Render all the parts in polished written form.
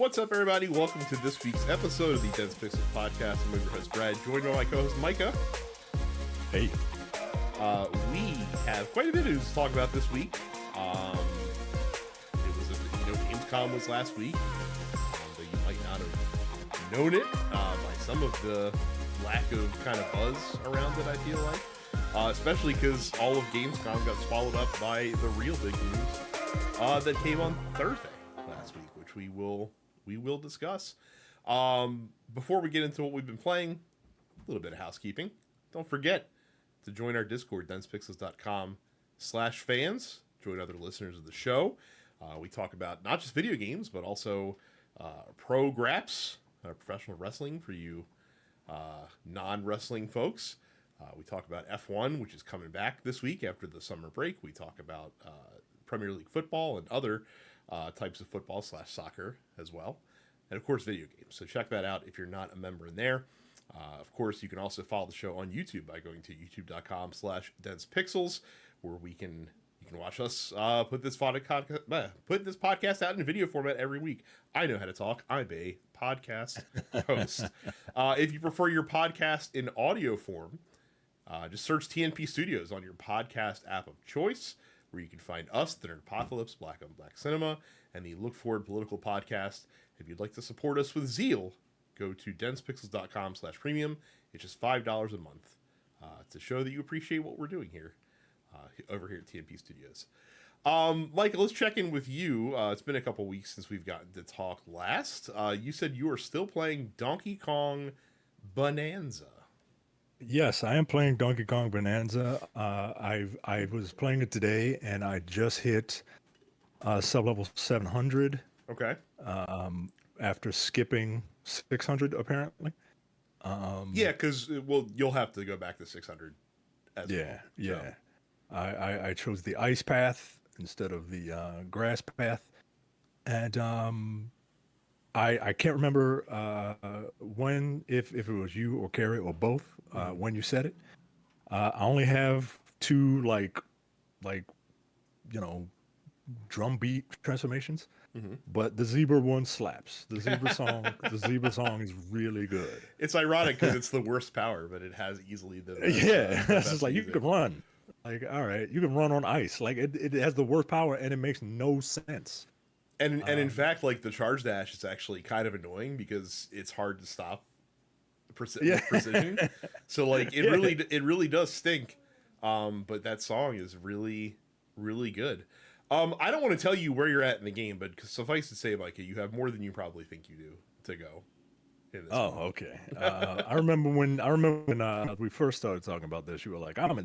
What's up, everybody? Welcome to this week's episode of the Dense Pixels Podcast. I'm your host, Brad, joined by my co-host, Micah. Hey. We have quite a bit to talk about this week. GamesCom was last week, though you might not have known it by some of the lack of kind of buzz around it, I feel like. Especially because all of GamesCom got swallowed up by the real big news that came on Thursday last week, which we will discuss. Before we get into what we've been playing, a little bit of housekeeping. Don't forget to join our Discord, densepixels.com/fans. Join other listeners of the show. We talk about not just video games, but also pro graps, professional wrestling for you non-wrestling folks. We talk about F1, which is coming back this week after the summer break. We talk about Premier League football and other types of football/soccer as well. And, of course, video games. So check that out if you're not a member in there. Of course, you can also follow the show on YouTube by going to youtube.com/densepixels, where you can watch us put this podcast out in video format every week. I know how to talk. I'm a podcast host. If you prefer your podcast in audio form, just search TNP Studios on your podcast app of choice, where you can find us, the Nerd Apocalypse, Black on Black Cinema, and the Look Forward Political Podcast. If you'd like to support us with zeal, go to densepixels.com/premium. It's just $5 a month to show that you appreciate what we're doing here over here at TNP Studios. Micah, let's check in with you. It's been a couple weeks since we've gotten to talk last. You said you are still playing Donkey Kong Bananza. Yes, I am playing Donkey Kong Bonanza. I was playing it today, and I just hit sub-level 700. Okay. After skipping 600, apparently. Yeah, because, you'll have to go back to 600 as well. Yeah. I chose the ice path instead of the grass path. And I can't remember when, if it was you or Carrie or both, when you said it. I only have two, drum beat transformations. Mm-hmm. But the zebra one slaps. The zebra song is really good. It's ironic because it's the worst power, but it has easily the best, it's just like music. You can run. Like, all right, you can run on ice. Like it has the worst power, and it makes no sense. And in fact, like the charge dash is actually kind of annoying because it's hard to stop precision. So like it really does stink. But that song is really, really good. I don't want to tell you where you're at in the game, but suffice to say, Micah, you have more than you probably think you do to go. Okay. I remember when we first started talking about this, you were like, "I'm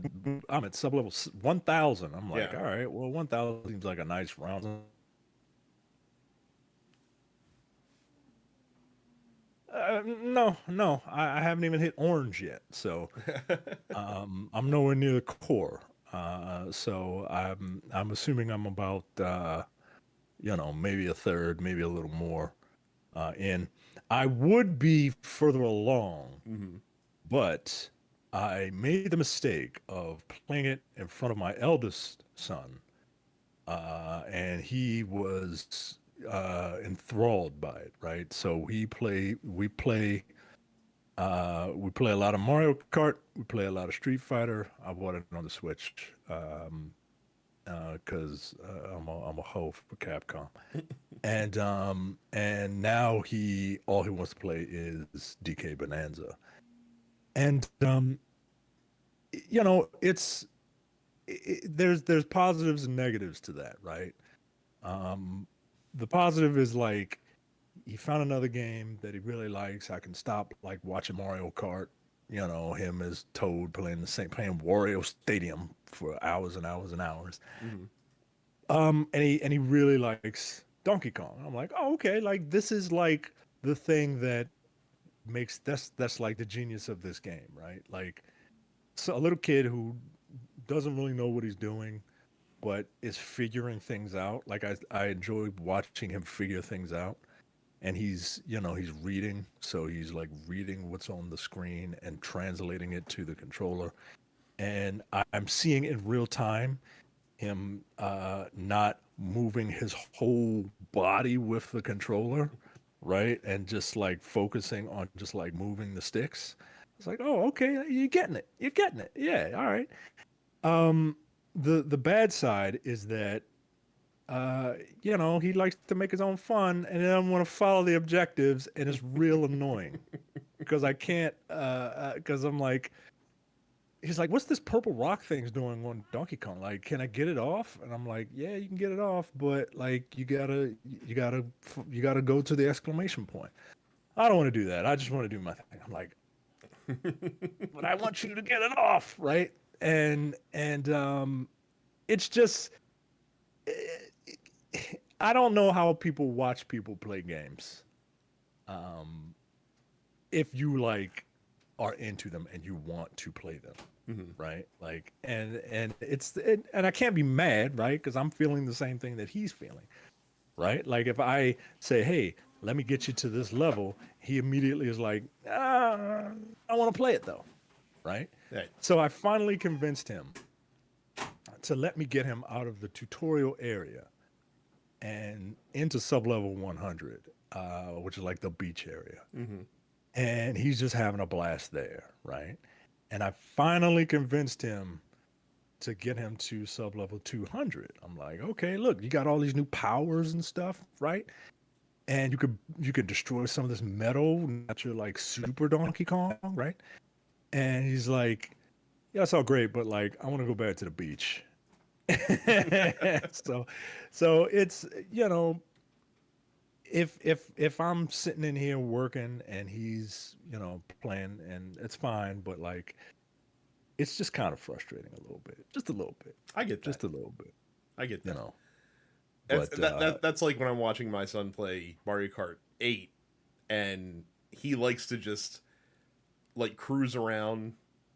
at sub level 1,000." I'm like, yeah. All right, well, 1,000 seems like a nice round. No, I haven't even hit orange yet, so I'm nowhere near the core. So I'm assuming I'm about maybe a third, maybe a little more in. I would be further along, but I made the mistake of playing it in front of my eldest son, and he was enthralled by it. Right, so we play a lot of Mario Kart. We play a lot of Street Fighter. I bought it on the Switch because I'm a hoe for Capcom, and now all he wants to play is DK Bonanza, and there's positives and negatives to that, right? The positive is like, he found another game that he really likes. I can stop like watching Mario Kart, him as Toad playing Wario Stadium for hours and hours and hours. And he really likes Donkey Kong. I'm like, oh, okay, like this is like the thing that makes that's like the genius of this game, right? Like, so a little kid who doesn't really know what he's doing, but is figuring things out. Like I enjoy watching him figure things out. And he's reading, so he's like reading what's on the screen and translating it to the controller. And I'm seeing in real time him not moving his whole body with the controller, right? And just like focusing on just like moving the sticks. It's like, oh, okay, you're getting it. You're getting it. Yeah, all right. Um, the bad side is that uh, he likes to make his own fun and then want to follow the objectives, and it's real annoying because I can't because I'm like he's like, what's this purple rock thing's doing on Donkey Kong? Like, can I get it off? And I'm like, yeah, you can get it off, but like you gotta go to the exclamation point. I don't want to do that. I just want to do my thing. I'm like, but I want you to get it off, right? And it's just I don't know how people watch people play games. Um, if you like are into them and you want to play them, Hmm. right? Like, and I can't be mad, right? Because I'm feeling the same thing that he's feeling, right? Like if I say, hey, let me get you to this level, he immediately is like, I want to play it though, right? Right. So I finally convinced him to let me get him out of the tutorial area and into sublevel 100, which is like the beach area. Hmm. And he's just having a blast there, right? And I finally convinced him to get him to sublevel 200. I'm like, okay, look, you got all these new powers and stuff, right? And you could destroy some of this metal, not your like super Donkey Kong, right? And he's like, yeah, that's all great, but like, I want to go back to the beach. so, so it's if I'm sitting in here working and he's playing and it's fine, but like it's just kind of frustrating a little bit, just a little bit, I get that. just a little bit, I get you that. know. That's But that's like when I'm watching my son play Mario Kart 8, and he likes to just like cruise around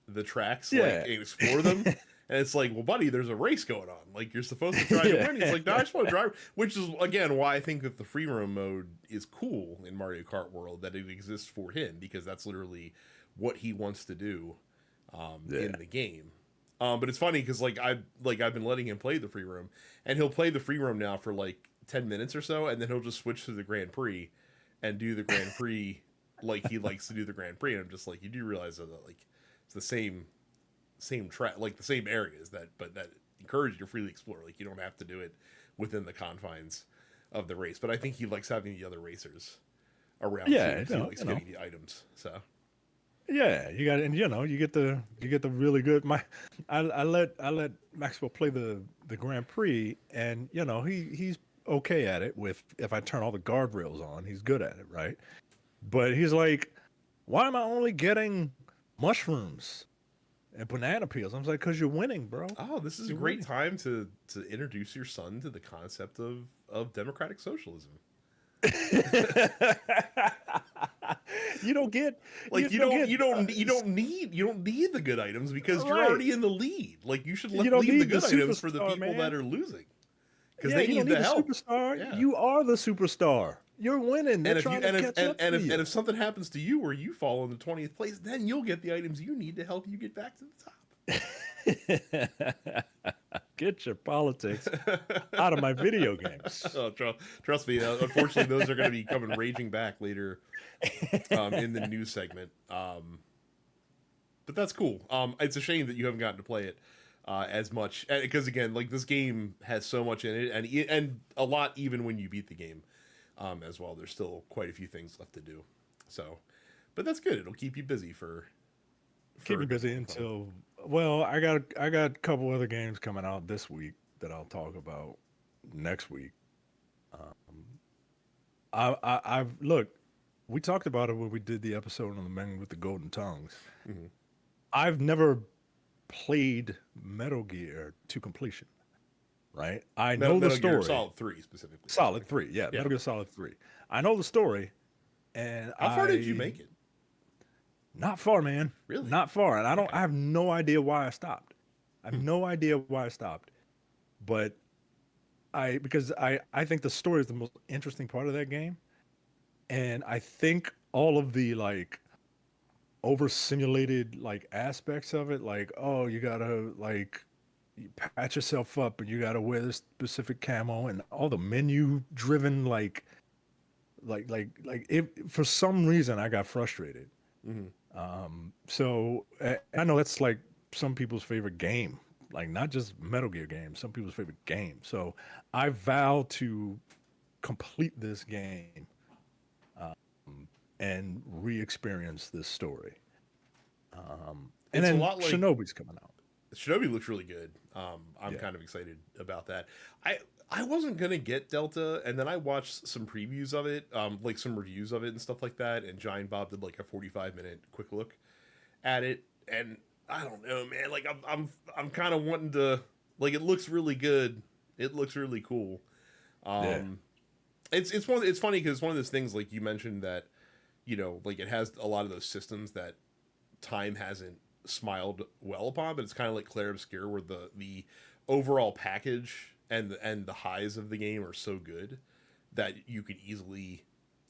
the tracks, like yeah, and explore them. And it's like, well, buddy, there's a race going on. Like you're supposed to try to yeah, win. He's like, no, I just want to drive. Which is again why I think that the free roam mode is cool in Mario Kart World, that it exists for him, because that's literally what he wants to do in yeah, the game. But it's funny because I've been letting him play the free roam, and he'll play the free roam now for like 10 minutes or so, and then he'll just switch to the Grand Prix and do the Grand Prix like he likes to do the Grand Prix. And I'm just like, you do realize that like it's the same track, like the same areas but that encourage you to freely explore. Like you don't have to do it within the confines of the race. But I think he likes having the other racers around too, yeah, because he likes getting the items. So yeah. You got, and you get the really good. I let Maxwell play the Grand Prix, and he's okay at it. With if I turn all the guardrails on, he's good at it, right? But he's like, why am I only getting mushrooms and banana peels? I was like, because you're winning, bro. oh, this is a You're great winning. time to introduce your son to the concept of democratic socialism. you don't get Like you don't get you don't need the good items because you're right. already in the lead. Like you should You don't leave the need the good items for the superstar, people that man. are losing, because Yeah, they you don't need need the the help. superstar. Yeah. You are the superstar. You're winning. They're And if you trying to catch up to and you. if something happens to you where you fall in the 20th place, then you'll get the items you need to help you get back to Get your politics the out of my top. video games. Oh, trust me. Unfortunately, those are going to be coming raging back later in the news segment. But that's cool. It's a shame that you haven't gotten to play it as much, because again, like this game has so much in it, and a lot even when you beat the game as well. There's still quite a few things left to do. So, but that's good. It'll keep you busy Keep for me a good busy long time. until well, I got a couple other games coming out this week that I'll talk about next week. Um, I've look. We talked about it when we did the episode on the Men with the Golden Tongues. Hmm. I've never played Metal Gear to completion, right? I know the Metal Gear story. Solid 3 specifically, Solid probably. 3, yeah, Yeah. Metal Gear Solid 3. I know the story, and How far did you make it? not far, man. Really? Not far. And Okay. I have no idea why I stopped. I have Hmm. no idea why I stopped. But because I think the story is the most interesting part of that game. And I think all of the like over simulated like aspects of it, like, oh, you gotta like you patch yourself up and you gotta wear this specific camo and all the menu driven like Like if for some reason I got frustrated. Hmm. So I know that's like some people's favorite game, like not just Metal Gear games, some people's favorite game. So I vow to complete this game and re-experience this story. And It's a then lot like Shinobi's coming out. Shinobi looks really good. I'm Yeah. kind of excited about that. I I wasn't gonna get Delta, and then I watched some previews of it, like some reviews of it and stuff like that. And Giant Bob did like a 45-minute quick look at it, and I don't know, man. Like I'm kind of wanting to. Like it looks really good. It looks really cool. Yeah. Um, it's funny because it's one of those things like you mentioned that like it has a lot of those systems that time hasn't smiled well upon, but it's kind of like Claire Obscure, where the overall package and the highs of the game are so good that you could easily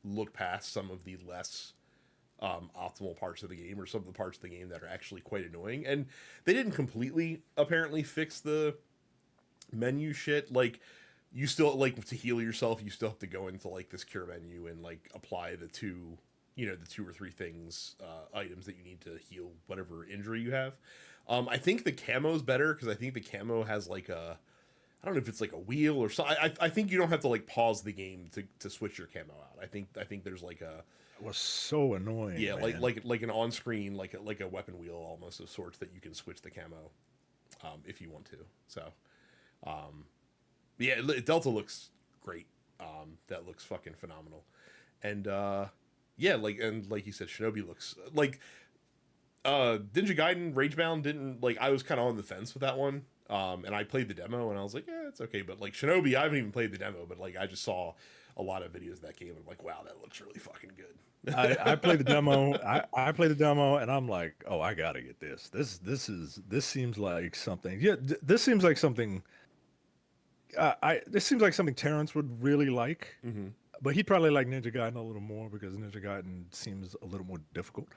look past some of the less optimal parts of the game, or some of the parts of the game that are actually quite annoying. And they didn't completely apparently fix the menu shit. Like you still, like, to heal yourself, you still have to go into like this cure menu and like apply the two or three things, items that you need to heal whatever injury you have. I think the camo's better because I think the camo has like I don't know if it's like a wheel or so. I think you don't have to like pause the game to switch your camo out. I think there's like a, It was so annoying, yeah, like man. an on screen, like a weapon wheel almost of sorts, that you can switch the camo, if you want to. So um, yeah, Delta looks great. That looks fucking phenomenal. And yeah, like you said, Shinobi looks like Ninja Gaiden Ragebound didn't, like, I was kind of on the fence with that one. And I played the demo and I was like, yeah, it's okay. But like Shinobi, I haven't even played the demo, but like I just saw a lot of videos of that game and I'm like, wow, that looks really fucking good. I played the demo. I played the demo, and I'm like, oh, I gotta get this. This seems like something. Yeah, this seems like something. I This seems like something Terrence would really like, Hmm. but he'd probably like Ninja Gaiden a little more because Ninja Gaiden seems a little more difficult.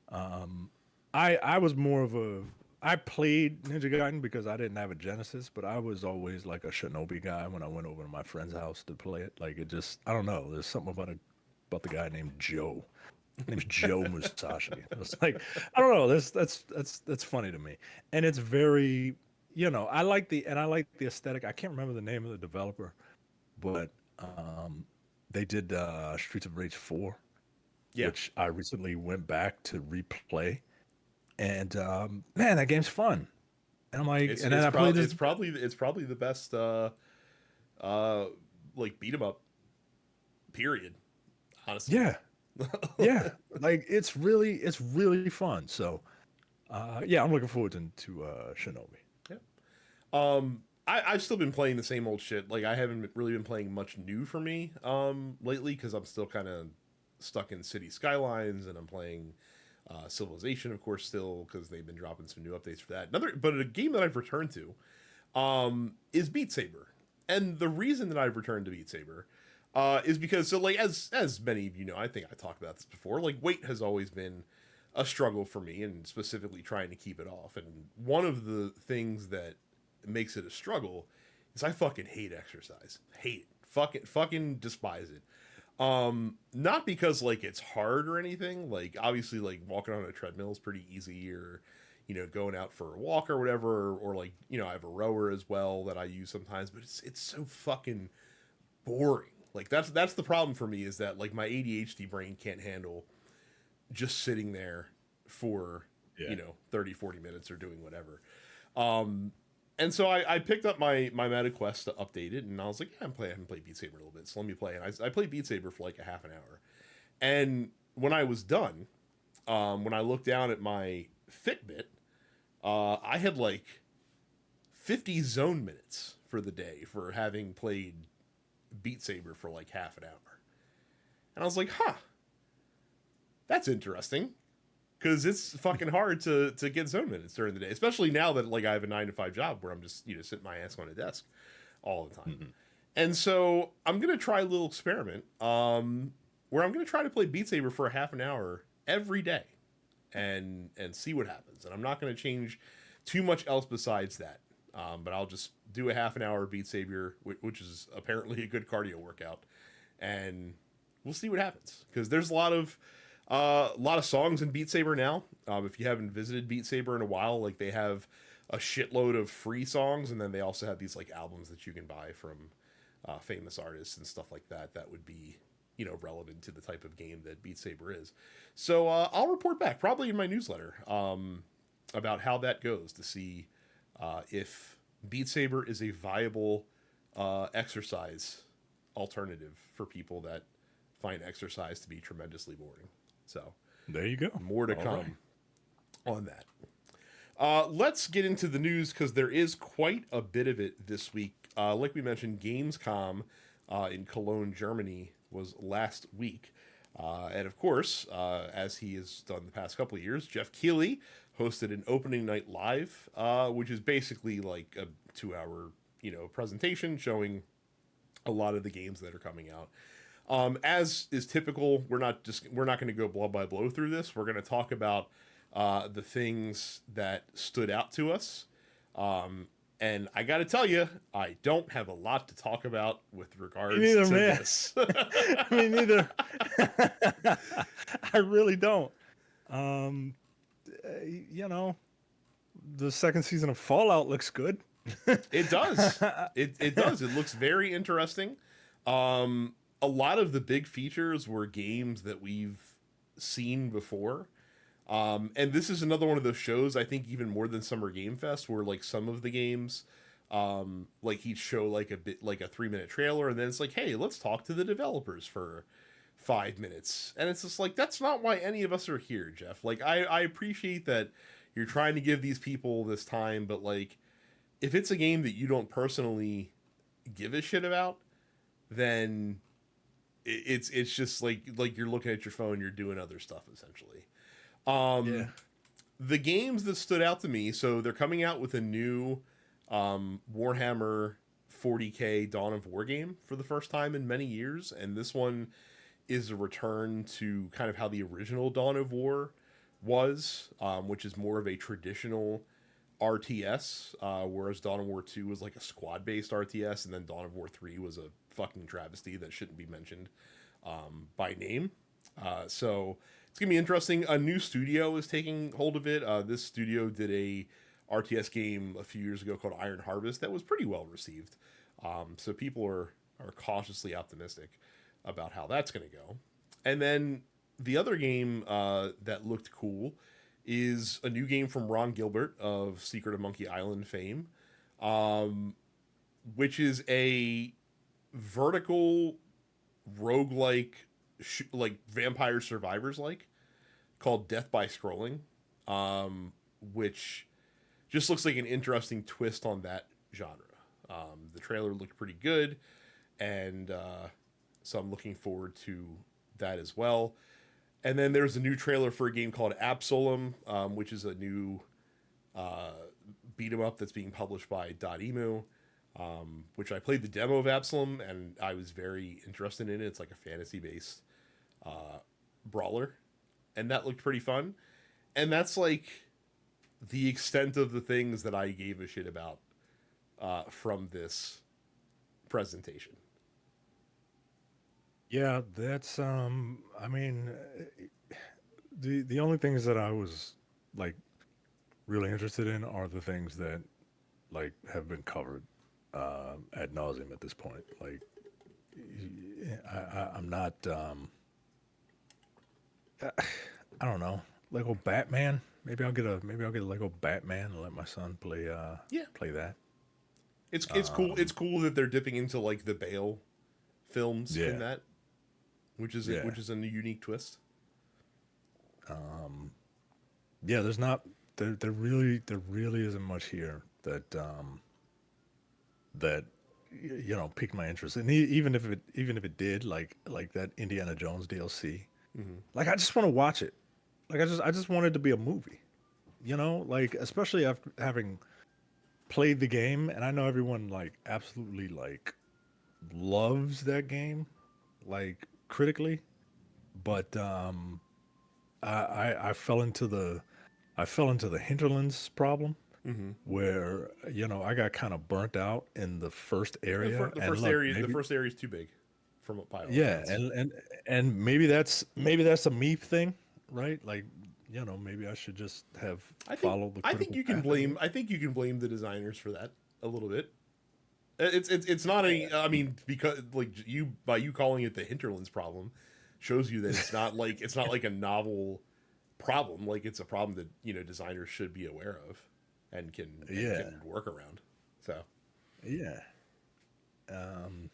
Um, I was more of a I played Ninja Gaiden because I didn't have a Genesis, but I was always like a Shinobi guy when I went over to my friend's house to play it. Like it just I don't know. There's something about the guy named Joe. His name's Joe Musashi. It's like I don't know. That's funny to me, and it's very I like the aesthetic. I can't remember the name of the developer, but they did Streets of Rage 4, Yeah, which I recently went back to replay, and man, that game's fun. And I'm like, it's and then it's I played probably this. it's probably the best uh like beat 'em up period. Honestly. Yeah, yeah, like it's really fun. So yeah, I'm looking forward to Shinobi. Yeah. I've still been playing the same old shit. Like I haven't really been playing much new for me lately because I'm still kind of stuck in City Skylines, and I'm playing Civilization, of course, still because they've been dropping some new updates for that. But a game that I've returned to is Beat Saber, and the reason that I've returned to Beat Saber is because, so like, as many of you know, I think I talked about this before. Like weight has always been a struggle for me, and specifically trying to keep it off. And one of the things that makes it a struggle is I fucking hate exercise. Hate it. Fucking despise it. Not because like it's hard or anything. Like obviously like walking on a treadmill is pretty easy, or going out for a walk or whatever, or like I have a rower as well that I use sometimes, but it's so fucking boring. Like that's the problem for me, is that like my ADHD brain can't handle just sitting there for Yeah. 30-40 minutes or doing whatever. um and so I picked up my Meta Quest to update it, and I was like, yeah, I haven't played Beat Saber a little bit, so let me play. And I played Beat Saber for like a half an hour, and when I was done, when I looked down at my Fitbit, I had like 50 zone minutes for the day for having played Beat Saber for like half an hour. And I was like, huh, that's interesting, because it's fucking hard to get zone minutes during the day, especially now that like I have a 9 to 5 job where I'm just sitting my ass on a desk all the time. Mhm. And so I'm gonna try a little experiment, where I'm gonna try to play Beat Saber for a half an hour every day, and see what happens. And I'm not gonna change too much else besides that. But I'll just do a half an hour Beat Saber, which is apparently a good cardio workout, and we'll see what happens, because there's a lot of songs in Beat Saber now. If you haven't visited Beat Saber in a while, like they have a shitload of free songs, and then they also have these like albums that you can buy from famous artists and stuff like that. That would be, you know, relevant to the type of game that Beat Saber is. So I'll report back probably in my newsletter about how that goes, to see if Beat Saber is a viable exercise alternative for people that find exercise to be tremendously boring. So There you go. more to All come right. on that. Let's get into the news, because there is quite a bit of it this week. Like we mentioned, Gamescom in Cologne, Germany was last week. And of course, as he has done the past couple of years, Jeff Keighley hosted an opening night live, which is basically like a 2-hour, you know, presentation showing a lot of the games that are coming out. As is typical, we're not going to go blow by blow through this. We're going to talk about the things that stood out to us. And I got to tell you, I don't have a lot to talk about with regards neither, to man. this. Me neither. I really don't. You know, the second season of Fallout looks good. It does. It does. It looks very interesting. A lot of the big features were games that we've seen before. And this is another one of those shows, I think even more than Summer Game Fest, where like some of the games, like he'd show like a 3-minute trailer, and then it's like, hey, let's talk to the developers for 5 minutes. And it's just like, that's not why any of us are here, Jeff. Like, I appreciate that you're trying to give these people this time, but like, if it's a game that you don't personally give a shit about, then it's just like you're looking at your phone, you're doing other stuff essentially. Yeah. The games that stood out to me, so they're coming out with a new Warhammer 40K Dawn of War game for the first time in many years, and this one is a return to kind of how the original Dawn of War was, which is more of a traditional RTS, whereas Dawn of War 2 was like a squad-based RTS, and then Dawn of War 3 was a fucking travesty that shouldn't be mentioned by name. So it's gonna be interesting. A new studio is taking hold of it. This studio did a RTS game a few years ago called Iron Harvest that was pretty well received. So people are cautiously optimistic about how that's gonna go. And then the other game that looked cool is a new game from Ron Gilbert of Secret of Monkey Island fame, which is a vertical roguelike, like Vampire Survivors like, called Death by Scrolling, which just looks like an interesting twist on that genre. The trailer looked pretty good, and so I'm looking forward to that as well. And then there's a new trailer for a game called Absolem, which is a new beat 'em up that's being published by Dotemu, which I played the demo of Absolem, and I was very interested in it. It's like a fantasy-based brawler, and that looked pretty fun. And that's like the extent of the things that I gave a shit about from this presentation. Yeah, that's I mean, the only things that I was like really interested in are the things that like have been covered ad nauseum at this point. Like I'm not I don't know, Lego Batman. Maybe I'll get a Lego Batman and let my son play Yeah, play that. it's cool. It's cool that they're dipping into like the Bale films in Yeah. that, which is Yeah. a unique twist. Yeah, there's not there really isn't much here that that you know piqued my interest. And even if it did, like that Indiana Jones DLC, Mm-hmm. like I just want to watch it. Like I just want it to be a movie. You know, like especially after having played the game, and I know everyone like absolutely like loves that game, like critically, but I fell into the hinterlands problem Mm-hmm. where I got kind of burnt out in the first area. The And first look, area, the maybe first area is too big from by all Yeah, accounts. and maybe that's a me thing, right? Like, maybe I should just have followed the I think critical you can path. blame the designers for that a little bit. It's not any. I mean, because like you calling it the hinterlands problem shows you that it's not like a novel problem. Like it's a problem that designers should be aware of and Yeah, can work around. So yeah. Um,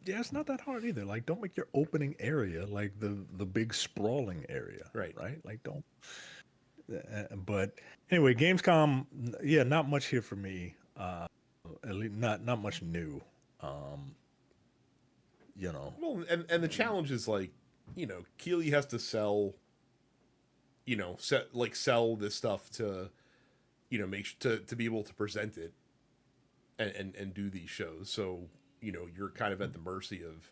yeah, it's not that hard either. Like, don't make your opening area like the big sprawling area, right. right? Like, don't. But anyway, Gamescom, yeah, not much here for me. At least not much new. Um, you know, Well, and the challenge is like Keeley has to sell sell this stuff to make to be able to present it and do these shows. So you're kind of at the mercy of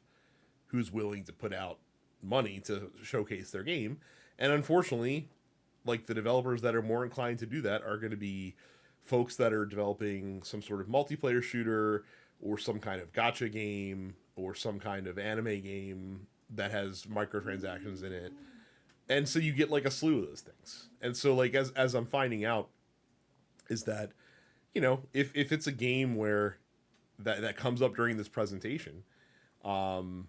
who's willing to put out money to showcase their game, and unfortunately, like the developers that are more inclined to do that are going to be folks that are developing some sort of multiplayer shooter or some kind of gacha game or some kind of anime game that has microtransactions in it. And so you get like a slew of those things. And so like as I'm finding out is that if it's a game where that comes up during this presentation, um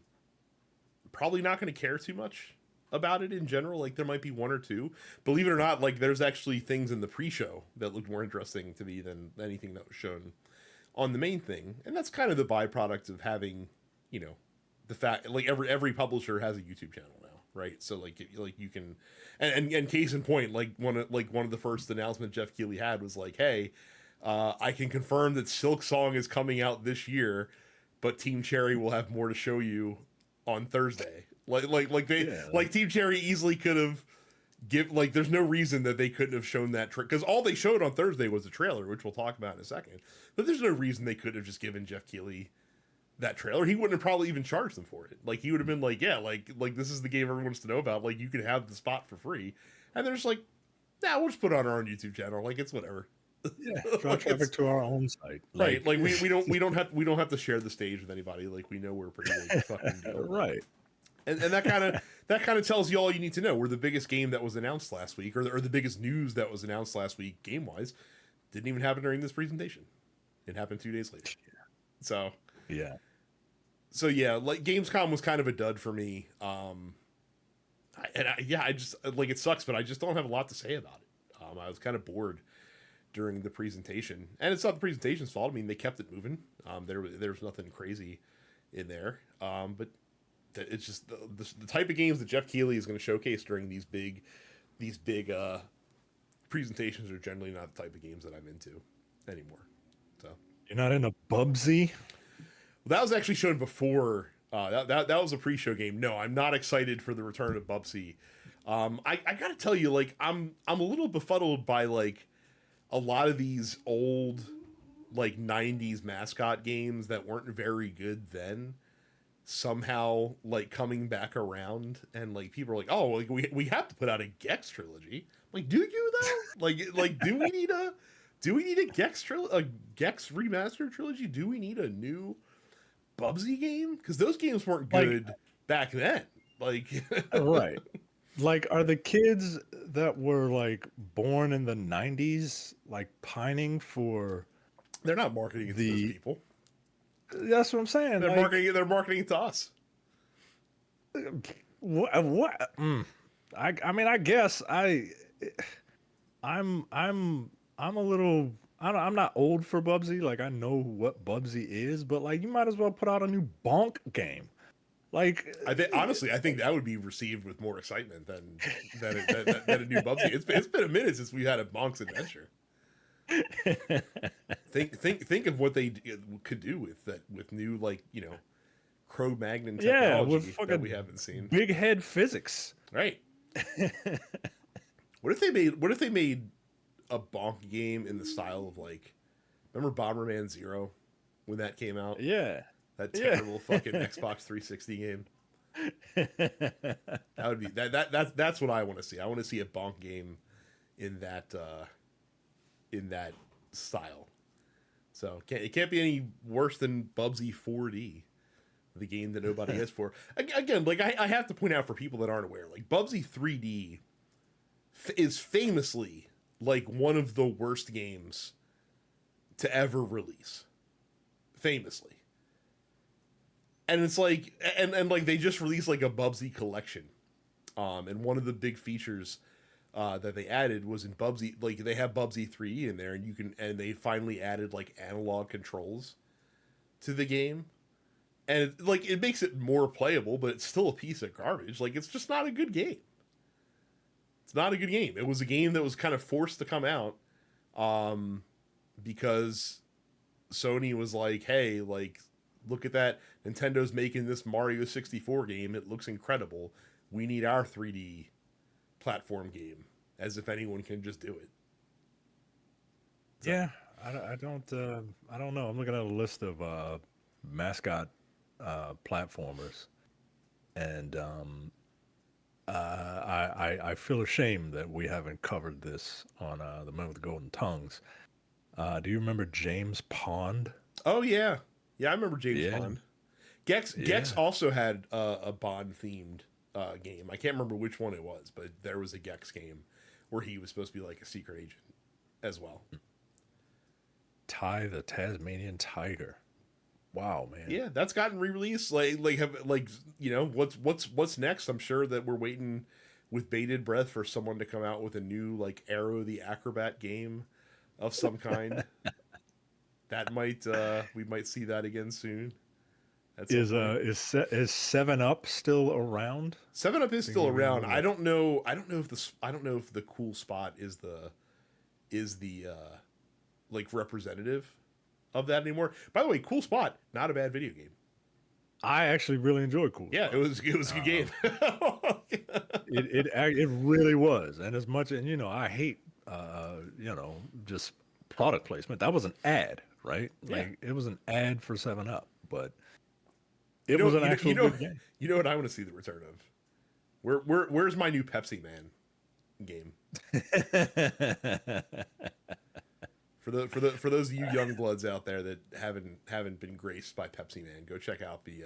probably not going to care too much about it in general. Like there might be one or two. Believe it or not, like there's actually things in the pre-show that looked more interesting to me than anything that was shown on the main thing. And that's kind of the byproduct of having, the fact like every publisher has a YouTube channel now, right? So like you can and case in point, like one of the first announcements Jeff Keighley had was like, hey, I can confirm that Silksong is coming out this year, but Team Cherry will have more to show you on Thursday. yeah, Like Team Cherry easily could have there's no reason that they couldn't have shown that because all they showed on Thursday was a trailer, which we'll talk about in a second. But there's no reason they could have just given Jeff Keighley that trailer. He wouldn't have probably even charged them for it. Like he would have been like, yeah, like this is the game everyone wants to know about. Like you can have the spot for free, and they're just like, nah, we'll just put it on our own YouTube channel. Like it's whatever. yeah. Draw Like traffic to our own site, right. like, Like we don't have to share the stage with anybody. Like we know we're a pretty big fucking deal. right. And that kind of tells you all you need to know. We're the biggest game that was announced last week, or the biggest news that was announced last week, game wise, didn't even happen during this presentation. It happened 2 days later. So Yeah, yeah, like Gamescom was kind of a dud for me. I just like it sucks, but I just don't have a lot to say about it. I was kind of bored during the presentation, and it's not the presentation's fault. I mean, they kept it moving. There's nothing crazy in there, but it's just the type of games that Jeff Keighley is going to showcase during these big presentations are generally not the type of games that I'm into anymore. So you're not in a Bubsy. that was actually shown before. That was a pre-show game. No, I'm not excited for the return of Bubsy. I gotta tell you, like I'm a little befuddled by like a lot of these old like 90s mascot games that weren't very good then somehow like coming back around, and like people are like, oh, like we have to put out a Gex trilogy. Like, do you though? Like do we need a a Gex remastered trilogy? Do we need a new Bubsy game? Because those games weren't Like, good back then. Like right. Like, are the kids that were like born in the 90s like pining for they're not marketing it to those the people. that's what I'm saying. They're Like, marketing it to us. what? I mean, I guess I'm a little. I'm not old for Bubsy. Like, I know what Bubsy is, but like, you might as well put out a new Bonk game. Like, I think honestly, I think that would be received with more excitement than a new Bubsy. It's been a minute since we had a Bonk's Adventure. Think of what they could do with that with new Cro-Magnon yeah, technology with that we fucking haven't seen. big head physics. Right. What if they made a Bonk game in the style of like, remember Bomberman Zero when that came out? Yeah, That yeah. terrible fucking Xbox 360 game. That would be that's what I want to see. I want to see a Bonk game in that style. So it can't be any worse than Bubsy 4D. the game that nobody asked for. Again, like I have to point out for people that aren't aware, like Bubsy 3D is famously like one of the worst games to ever release. Famously. And it's like, and like they just released like a Bubsy collection. And one of the big features that they added was in Bubsy, like they have Bubsy 3 in there, and they finally added like analog controls to the game. And like it makes it more playable, but it's still a piece of garbage. Like it's just not a good game. It's not a good game. It was a game that was kind of forced to come out because Sony was like, hey, like, look at that. Nintendo's making this Mario 64 game. It looks incredible. We need our 3D platform game, as if anyone can just do it. So, Yeah, I don't know. I'm looking at a list of mascot platformers, and I feel ashamed that we haven't covered this on the Man with the Golden Tongues. Do you remember James Pond? oh yeah, yeah, I remember James Yeah, Bond. Gex yeah. also had a Bond themed game. I can't remember which one it was, but there was a Gex game where he was supposed to be like a secret agent as well. Ty the Tasmanian Tiger. Wow, man. Yeah, that's gotten re-released. What's next? I'm sure that we're waiting with bated breath for someone to come out with a new like Arrow the Acrobat game of some kind. That might we might see that again soon at some point. Is Seven Up still around? Seven Up is Think still you around. remember that? I don't know if the cool spot is the like representative of that anymore. By the way, cool spot, not a bad video game. I actually really enjoyed Cool Yeah, Spot. it was a good game. It really was, and as much, and I hate just product placement. That was an ad, right? Yeah. Like it was an ad for Seven Up, but You it know, was an actual good game. you know what I want to see the return of. Where's my new Pepsi Man game? For those of you young bloods out there that haven't been graced by Pepsi Man, go check out the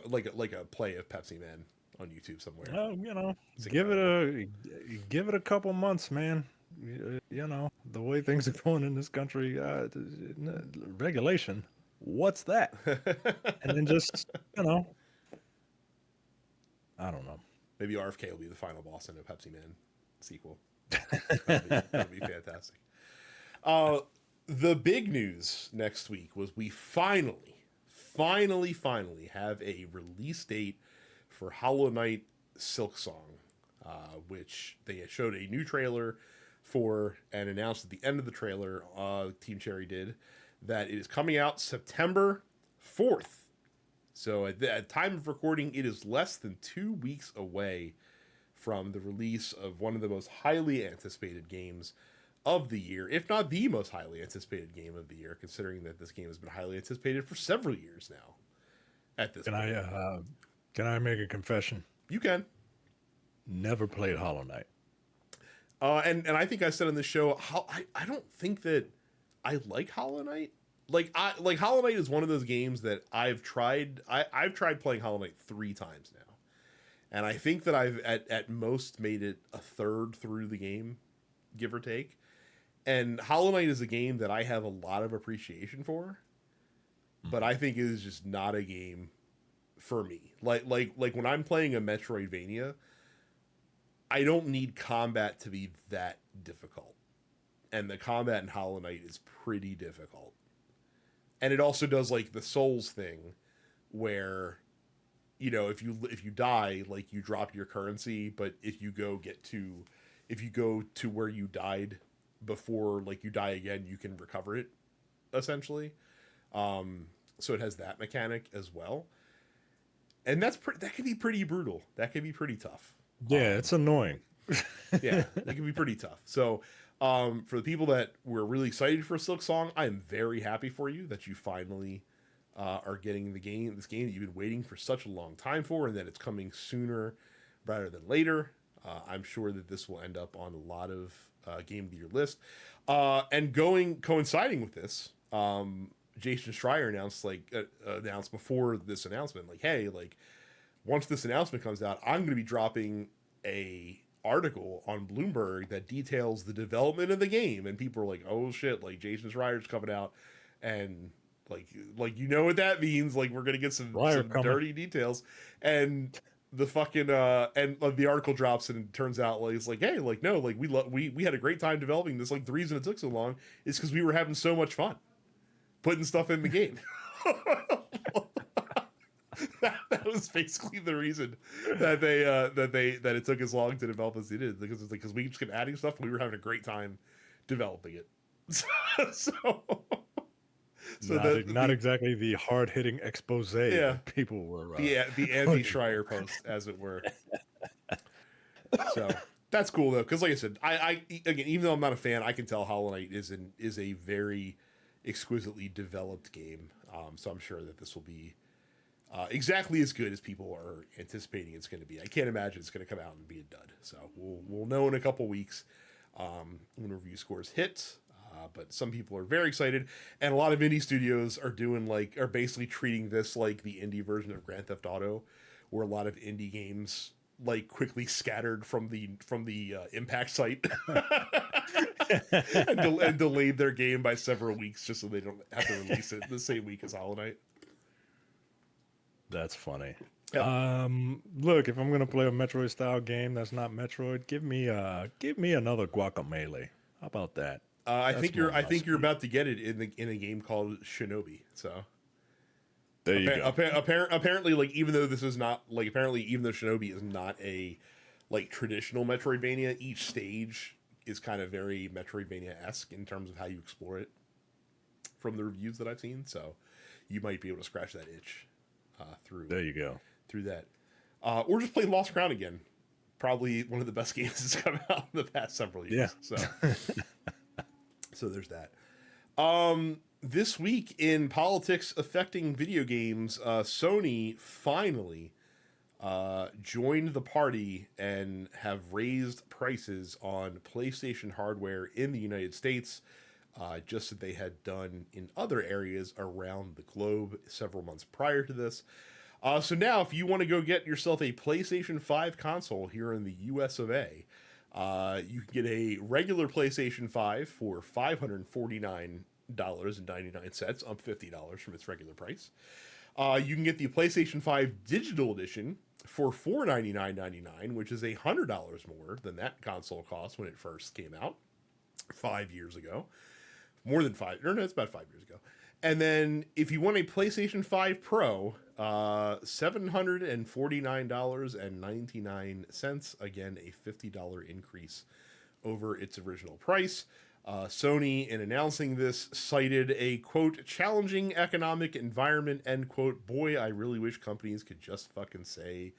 like a play of Pepsi Man on YouTube somewhere. Well, It's give it incredible. give it a couple months, man. The way things are going in this country, regulation. What's that? And then just I don't know. Maybe RFK will be the final boss in a Pepsi Man sequel. That'd be fantastic. Uh, the big news next week was we finally have a release date for Hollow Knight Silksong, which they showed a new trailer for and announced at the end of the trailer, Team Cherry did, that it is coming out September 4th. So at time of recording, it is less than 2 weeks away from the release of one of the most highly anticipated games of the year, if not the most highly anticipated game of the year, considering that this game has been highly anticipated for several years now. At this point, Can I make a confession? you can. Never played Hollow Knight. And I think I said on the show, I don't think that I like Hollow Knight. Like Hollow Knight is one of those games that I've tried. I've tried playing Hollow Knight 3 times now, and I think that I've at most made it a third through the game, give or take. And Hollow Knight is a game that I have a lot of appreciation for, but I think it is just not a game for me. Like when I'm playing a Metroidvania, I don't need combat to be that difficult. And the combat in Hollow Knight is pretty difficult. And it also does like the Souls thing where if you die, like you drop your currency, but if you go to where you died before, like you die again, you can recover it essentially. So it has that mechanic as well. And that can be pretty brutal. That can be pretty tough. Yeah, it's annoying. Yeah, it can be pretty tough. So, for the people that were really excited for Silksong, I am very happy for you that you finally are getting this game that you've been waiting for such a long time for, and that it's coming sooner rather than later. I'm sure that this will end up on a lot of Game of the Year list. And coinciding with this, Jason Schreier announced before this announcement, like, hey, like once this announcement comes out, I'm going to be dropping a article on Bloomberg that details the development of the game, and people are like, oh shit, like Jason Schreier's coming out, and like you know what that means, like we're gonna get some dirty details, and the fucking the article drops and it turns out like it's like, hey, like no, like we had a great time developing this, like the reason it took so long is because we were having so much fun putting stuff in the game. that was basically the reason that it took as long to develop as it did, because we just kept adding stuff and we were having a great time developing it. Not exactly the hard-hitting expose that people were the anti-Schreier post, as it were. So that's cool though, because like I said, I again, even though I'm not a fan, I can tell Hollow Knight is a very exquisitely developed game. So I'm sure that this will be exactly as good as people are anticipating it's going to be. I can't imagine it's going to come out and be a dud. So we'll know in a couple weeks when review scores hit. But some people are very excited, and a lot of indie studios are basically treating this like the indie version of Grand Theft Auto, where a lot of indie games like quickly scattered from the impact site and delayed their game by several weeks just so they don't have to release it the same week as Hollow Knight. That's funny. Yeah. Look, if I'm gonna play a Metroid style game that's not Metroid, give me another Guacamelee. How about that? I think you're about to get it in a game called Shinobi. So there you go. Apparently, like even though Shinobi is not a like traditional Metroidvania, each stage is kind of very Metroidvania-esque in terms of how you explore it. From the reviews that I've seen, so you might be able to scratch that itch through. There you go. Through that, or just play Lost Crown again. Probably one of the best games that's come out in the past several years. Yeah. So. So there's that. This week in politics affecting video games, Sony finally joined the party and have raised prices on PlayStation hardware in the United States, just as they had done in other areas around the globe several months prior to this. So now, if you want to go get yourself a PlayStation 5 console here in the US of A, you can get a regular PlayStation 5 for $549.99, up $50 from its regular price. You can get the PlayStation 5 Digital Edition for $499.99, which is $100 more than that console cost when it first came out 5 years ago. More than 5, or no, it's about 5 years ago. And then if you want a PlayStation 5 Pro, $749.99, again, a $50 increase over its original price. Sony, in announcing this, cited a, quote, challenging economic environment, end quote. Boy, I really wish companies could just fucking say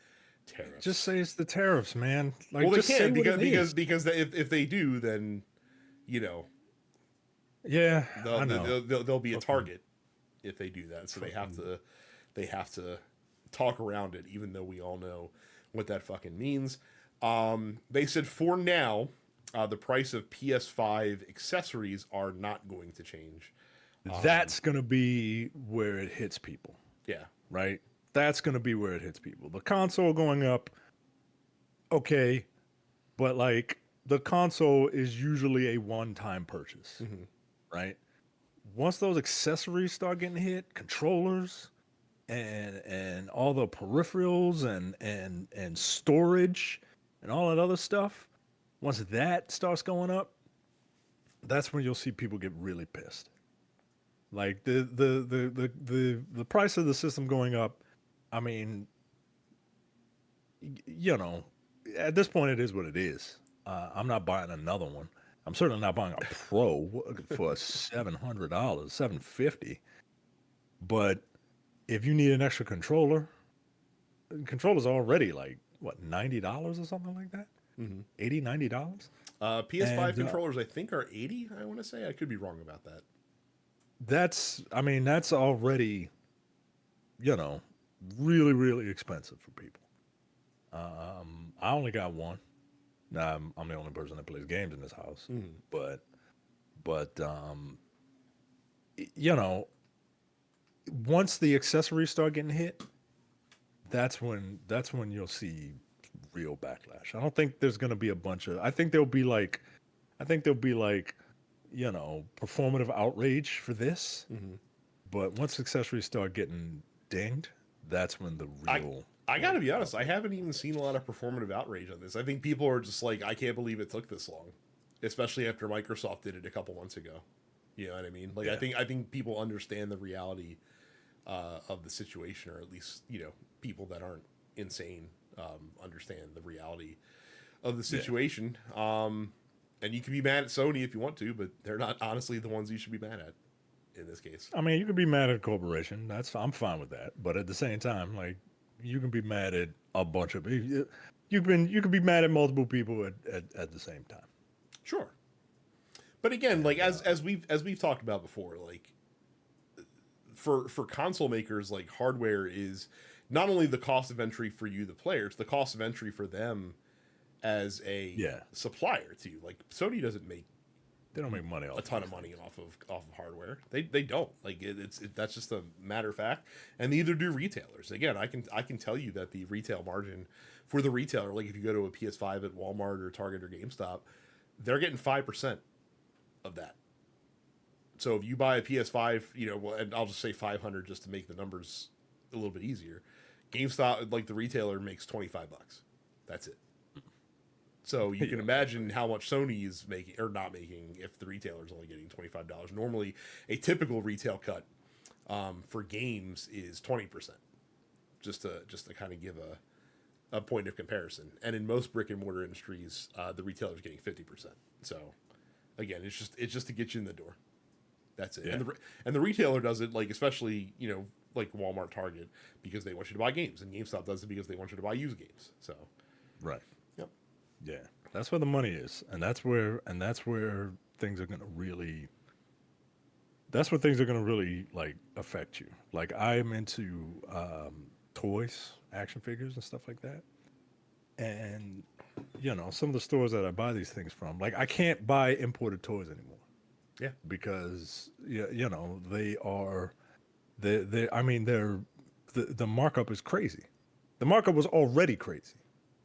tariffs. Just say it's the tariffs, man. Like, well, they can, because if they do, then, you know. Yeah, they'll be a target if they do that. So they have to talk around it, even though we all know what that fucking means. They said for now, the price of PS5 accessories are not going to change. That's going to be where it hits people. Yeah. Right? That's going to be where it hits people. The console going up, okay, but like the console is usually a one-time purchase. Mm-hmm. Right? Once those accessories start getting hit, controllers and all the peripherals and storage and all that other stuff, once that starts going up, that's when you'll see people get really pissed. Like the price of the system going up, I mean, you know, at this point it is what it is. I'm not buying another one. I'm certainly not buying a Pro for $700, $750. But if you need an extra controller's already like what, $90 or something like that? Mm-hmm. $80, $90. PS5 controllers, I think, are $80. I want to say. I could be wrong about that. That's already, you know, really, really expensive for people. I only got one. Now, I'm the only person that plays games in this house, but you know, once the accessories start getting hit, that's when you'll see real backlash. I don't think there's going to be a bunch of. I think there'll be like, performative outrage for this. Mm-hmm. But once accessories start getting dinged, that's when the real. I gotta be honest, I haven't even seen a lot of performative outrage on this. I think people are just like, I can't believe it took this long, especially after Microsoft did it a couple months ago. You know what I mean? Like, Yeah. I think people understand the reality of the situation, or at least people that aren't insane understand the reality of the situation. And you can be mad at Sony if you want to, but they're not honestly the ones you should be mad at in this case. I mean, you can be mad at a corporation. I'm fine with that. But at the same time, like, you can be mad at a bunch of people. You can be mad at multiple people at the same time. Sure. But again, like as we've talked about before, like for console makers, like hardware is not only the cost of entry for you, the player, it's the cost of entry for them as a supplier to you. Like Sony doesn't make They don't make money off a ton of money off of hardware. They don't. Like that's just a matter of fact. And neither do retailers. Again, I can tell you that the retail margin for the retailer, like if you go to a PS5 at Walmart or Target or GameStop, they're getting 5% of that. So if you buy a PS5, and I'll just say 500 just to make the numbers a little bit easier. GameStop, like the retailer, makes $25. That's it. So you can imagine how much Sony is making or not making if the retailer is only getting $25. Normally, a typical retail cut for games is 20%. Just to kind of give a point of comparison. And in most brick and mortar industries, the retailer is getting 50%. So again, it's just to get you in the door. That's it. Yeah. And the retailer does it, like, especially like Walmart, Target, because they want you to buy games, and GameStop does it because they want you to buy used games. So right. Yep. Yeah, that's where the money is, and that's where things are gonna really. That's where things are gonna really like affect you. Like I'm into toys, action figures, and stuff like that, and some of the stores that I buy these things from, like I can't buy imported toys anymore. Yeah. Because they are, I mean the markup is crazy. The markup was already crazy,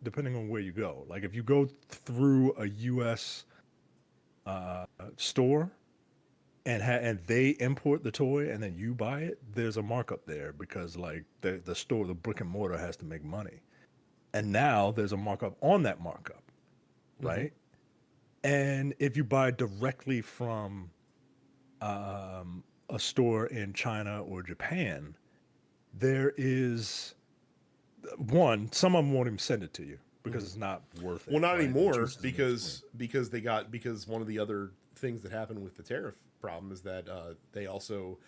depending on where you go. Like if you go through a U.S. Store and they import the toy and then you buy it, there's a markup there because like the store, the brick and mortar has to make money, and now there's a markup on that markup, right? And if you buy directly from a store in China or Japan, there is some of them won't even send it to you because it's not worth it. Well, not right? anymore because one of the other things that happened with the tariff problem is that they also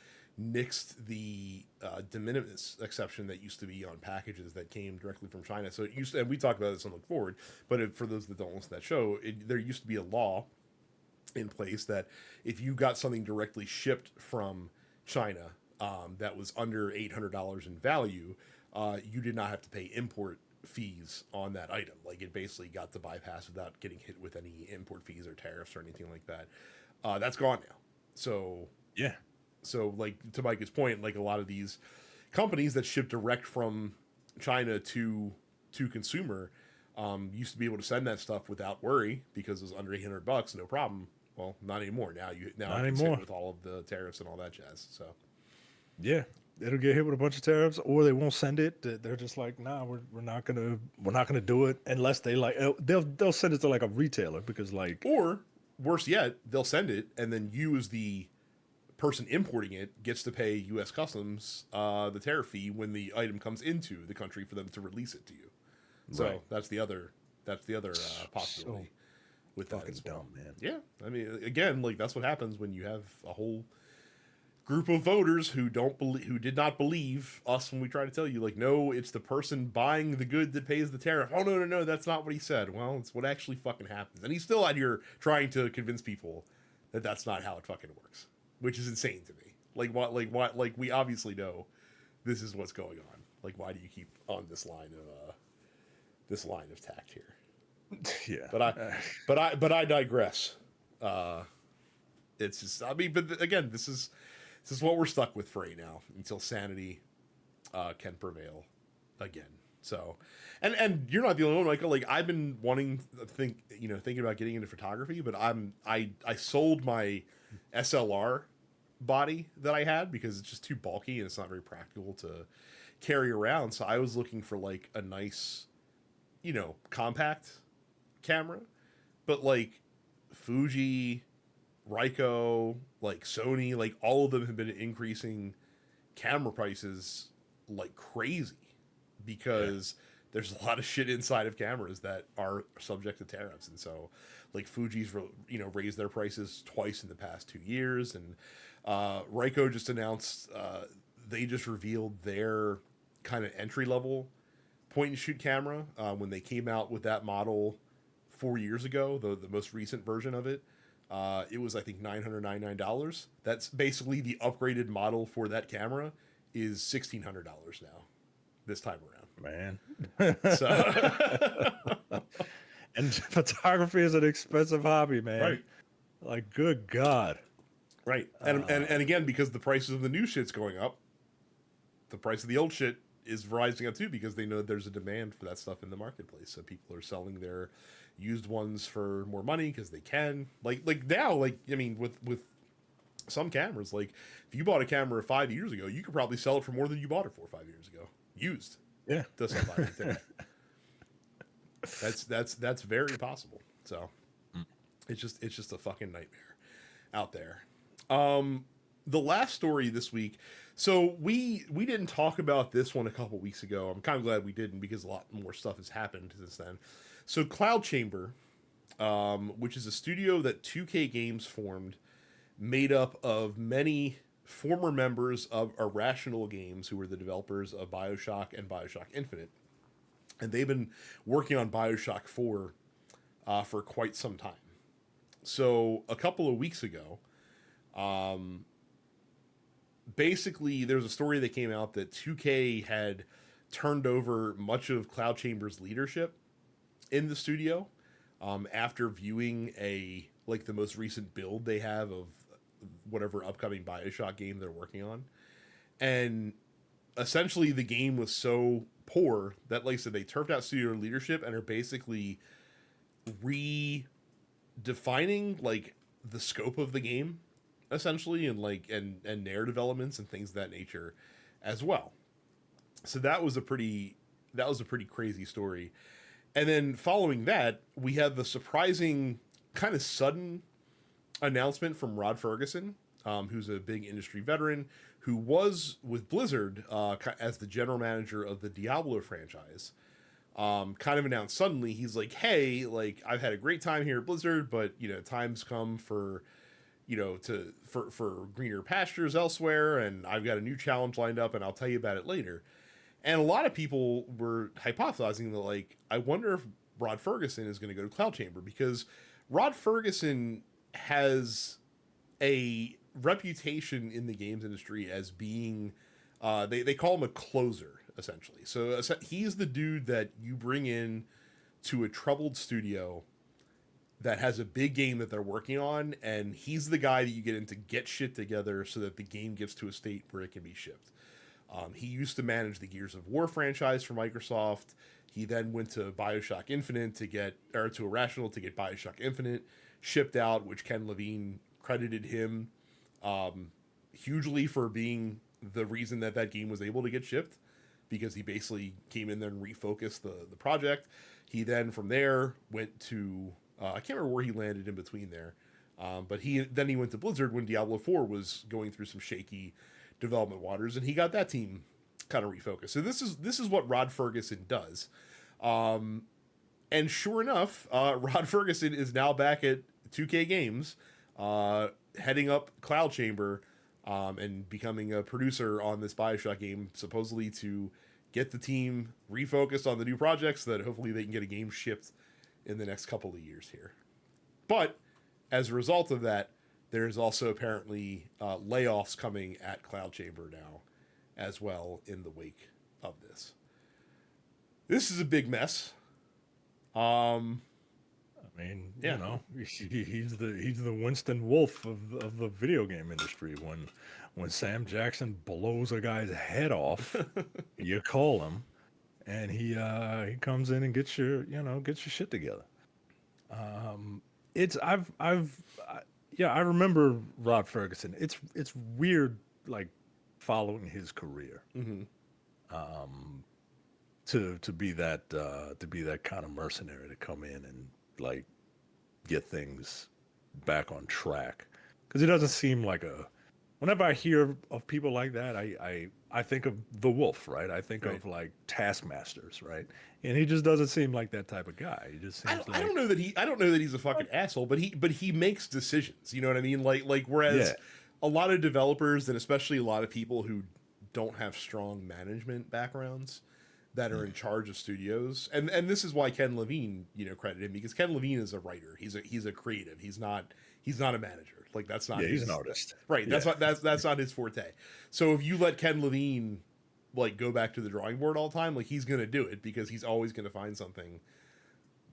nixed the de minimis exception that used to be on packages that came directly from China. So it used to, and we talked about this on Look Forward, but for those that don't listen to that show, there used to be a law in place that if you got something directly shipped from China that was under $800 in value, you did not have to pay import fees on that item. Like it basically got to bypass without getting hit with any import fees or tariffs or anything like that. That's gone now. So yeah. So, like, to Micah's point, like, a lot of these companies that ship direct from China to consumer used to be able to send that stuff without worry because it was under $800, no problem. Well, not anymore. Now it's hit with all of the tariffs and all that jazz. So, yeah, it'll get hit with a bunch of tariffs, or they won't send it. They're just like, nah, we're not gonna do it unless they like. They'll send it to like a retailer because like, or worse yet, they'll send it and then you as the person importing it gets to pay U.S. Customs the tariff fee when the item comes into the country for them to release it to you. So right. that's the other possibility with that fucking as well. dumb, man. Yeah, I mean, again, like that's what happens when you have a whole group of voters who did not believe us when we try to tell you, like, no, it's the person buying the good that pays the tariff. Oh no, that's not what he said. Well, it's what actually fucking happens, and he's still out here trying to convince people that that's not how it fucking works. Which is insane to me. Like we obviously know this is what's going on. Like, why do you keep on this line of tact here? Yeah. But I digress. It's just, I mean, but again, this is this is what we're stuck with for right now until sanity can prevail again. So, and you're not the only one, Michael. Like I've been wanting to thinking about getting into photography, but I sold my SLR body that I had because it's just too bulky and it's not very practical to carry around. So I was looking for like a nice, compact camera, but like Fuji, Ryko, like Sony, like all of them have been increasing camera prices like crazy because there's a lot of shit inside of cameras that are subject to tariffs. And so like Fuji's, raised their prices twice in the past 2 years. And Ryko just announced, they just revealed their kind of entry level point and shoot camera when they came out with that model 4 years ago, the most recent version of it. It was, I think, $999. That's basically the upgraded model for that camera is $1,600 now, this time around. Man. So, And photography is an expensive hobby, man. right, Like, good God. right, and again, because the prices of the new shit's going up, the price of the old shit is rising up too because they know there's a demand for that stuff in the marketplace. So people are selling their used ones for more money because they can. Like now, like I mean, with some cameras, like if you bought a camera 5 years ago, you could probably sell it for more than you bought it for 5 years ago, used. Yeah. To somebody today. That's very possible. So it's just a fucking nightmare out there. The last story this week. So we didn't talk about this one a couple weeks ago. I'm kind of glad we didn't because a lot more stuff has happened since then. So Cloud Chamber, which is a studio that 2K Games formed, made up of many former members of Irrational Games, who were the developers of Bioshock and Bioshock Infinite. And they've been working on Bioshock 4 for quite some time. So a couple of weeks ago, basically there was a story that came out that 2K had turned over much of Cloud Chamber's leadership in the studio after viewing the most recent build they have of whatever upcoming Bioshock game they're working on. And essentially the game was so poor that, like I said, they turfed out studio leadership and are basically redefining like the scope of the game essentially, and and narrative elements and things of that nature as well. So that was a pretty crazy story. And then following that, we had the surprising kind of sudden announcement from Rod Fergusson, who's a big industry veteran, who was with Blizzard as the general manager of the Diablo franchise. Kind of announced suddenly, he's like, hey, like I've had a great time here at Blizzard, but time's come for for greener pastures elsewhere, and I've got a new challenge lined up, and I'll tell you about it later. And a lot of people were hypothesizing that, like, I wonder if Rod Fergusson is going to go to Cloud Chamber, because Rod Fergusson has a reputation in the games industry as being, they call him a closer, essentially. So he's the dude that you bring in to a troubled studio that has a big game that they're working on, and he's the guy that you get in to get shit together so that the game gets to a state where it can be shipped. He used to manage the Gears of War franchise for Microsoft. He then went to Bioshock Infinite to Irrational to get Bioshock Infinite shipped out, which Ken Levine credited him hugely for being the reason that game was able to get shipped, because he basically came in there and refocused the project. He then from there went to I can't remember where he landed in between there, but he went to Blizzard when Diablo 4 was going through some shaky development waters, and he got that team kind of refocused. So this is what Rod Fergusson does, and sure enough, Rod Fergusson is now back at 2K Games, heading up Cloud Chamber, and becoming a producer on this Bioshock game, supposedly to get the team refocused on the new projects so that hopefully they can get a game shipped in the next couple of years here. But as a result of that, there's also apparently layoffs coming at Cloud Chamber now as well in the wake of this. This is a big mess. I mean, he's the Winston Wolfe of the video game industry. when Sam Jackson blows a guy's head off, you call him, and he comes in and gets your shit together. Um, it's yeah, I remember Rod Fergusson. It's weird, like following his career. Hmm. Um, to be that kind of mercenary to come in and like get things back on track, because it doesn't seem like a. Whenever I hear of people like that, I think of the Wolf, right? I think Right. of like taskmasters, right? And he just doesn't seem like that type of guy. He just I seems don't, I don't like, know that he I don't know that he's a fucking asshole, but he makes decisions. You know what I mean? Like yeah, whereas a lot of developers and especially a lot of people who don't have strong management backgrounds that are in charge of studios, and this is why Ken Levine, credit him, because Ken Levine is a writer. He's a creative. He's not a manager. Like that's not yeah, he's an his artist. right. Yeah, That's not his forte. So if you let Ken Levine like go back to the drawing board all the time, like he's gonna do it because he's always gonna find something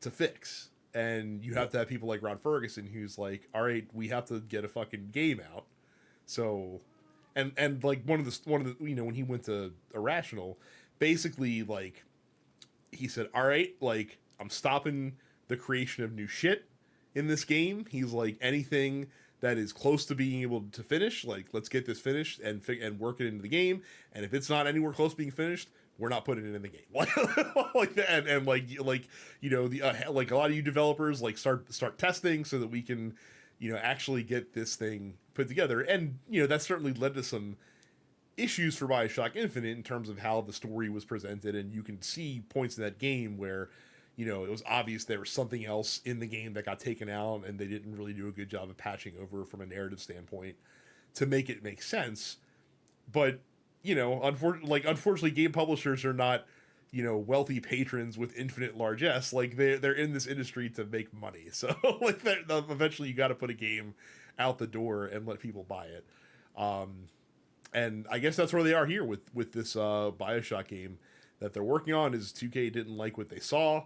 to fix. And you have to have people like Rod Fergusson who's like, all right, we have to get a fucking game out. So, and like one of the when he went to Irrational, basically like he said, all right, like I'm stopping the creation of new shit in this game. He's like anything that is close to being able to finish, like let's get this finished and work it into the game. And if it's not anywhere close to being finished, we're not putting it in the game. Like that, and like the like a lot of you developers like start testing so that we can actually get this thing put together. And that certainly led to some issues for Bioshock Infinite in terms of how the story was presented, and you can see points in that game where it was obvious there was something else in the game that got taken out, and they didn't really do a good job of patching over from a narrative standpoint to make it make sense. But unfortunately, game publishers are not wealthy patrons with infinite largesse. Like they're in this industry to make money, so like eventually you got to put a game out the door and let people buy it. Um, and I guess that's where they are here with this Bioshock game that they're working on. Is 2K didn't like what they saw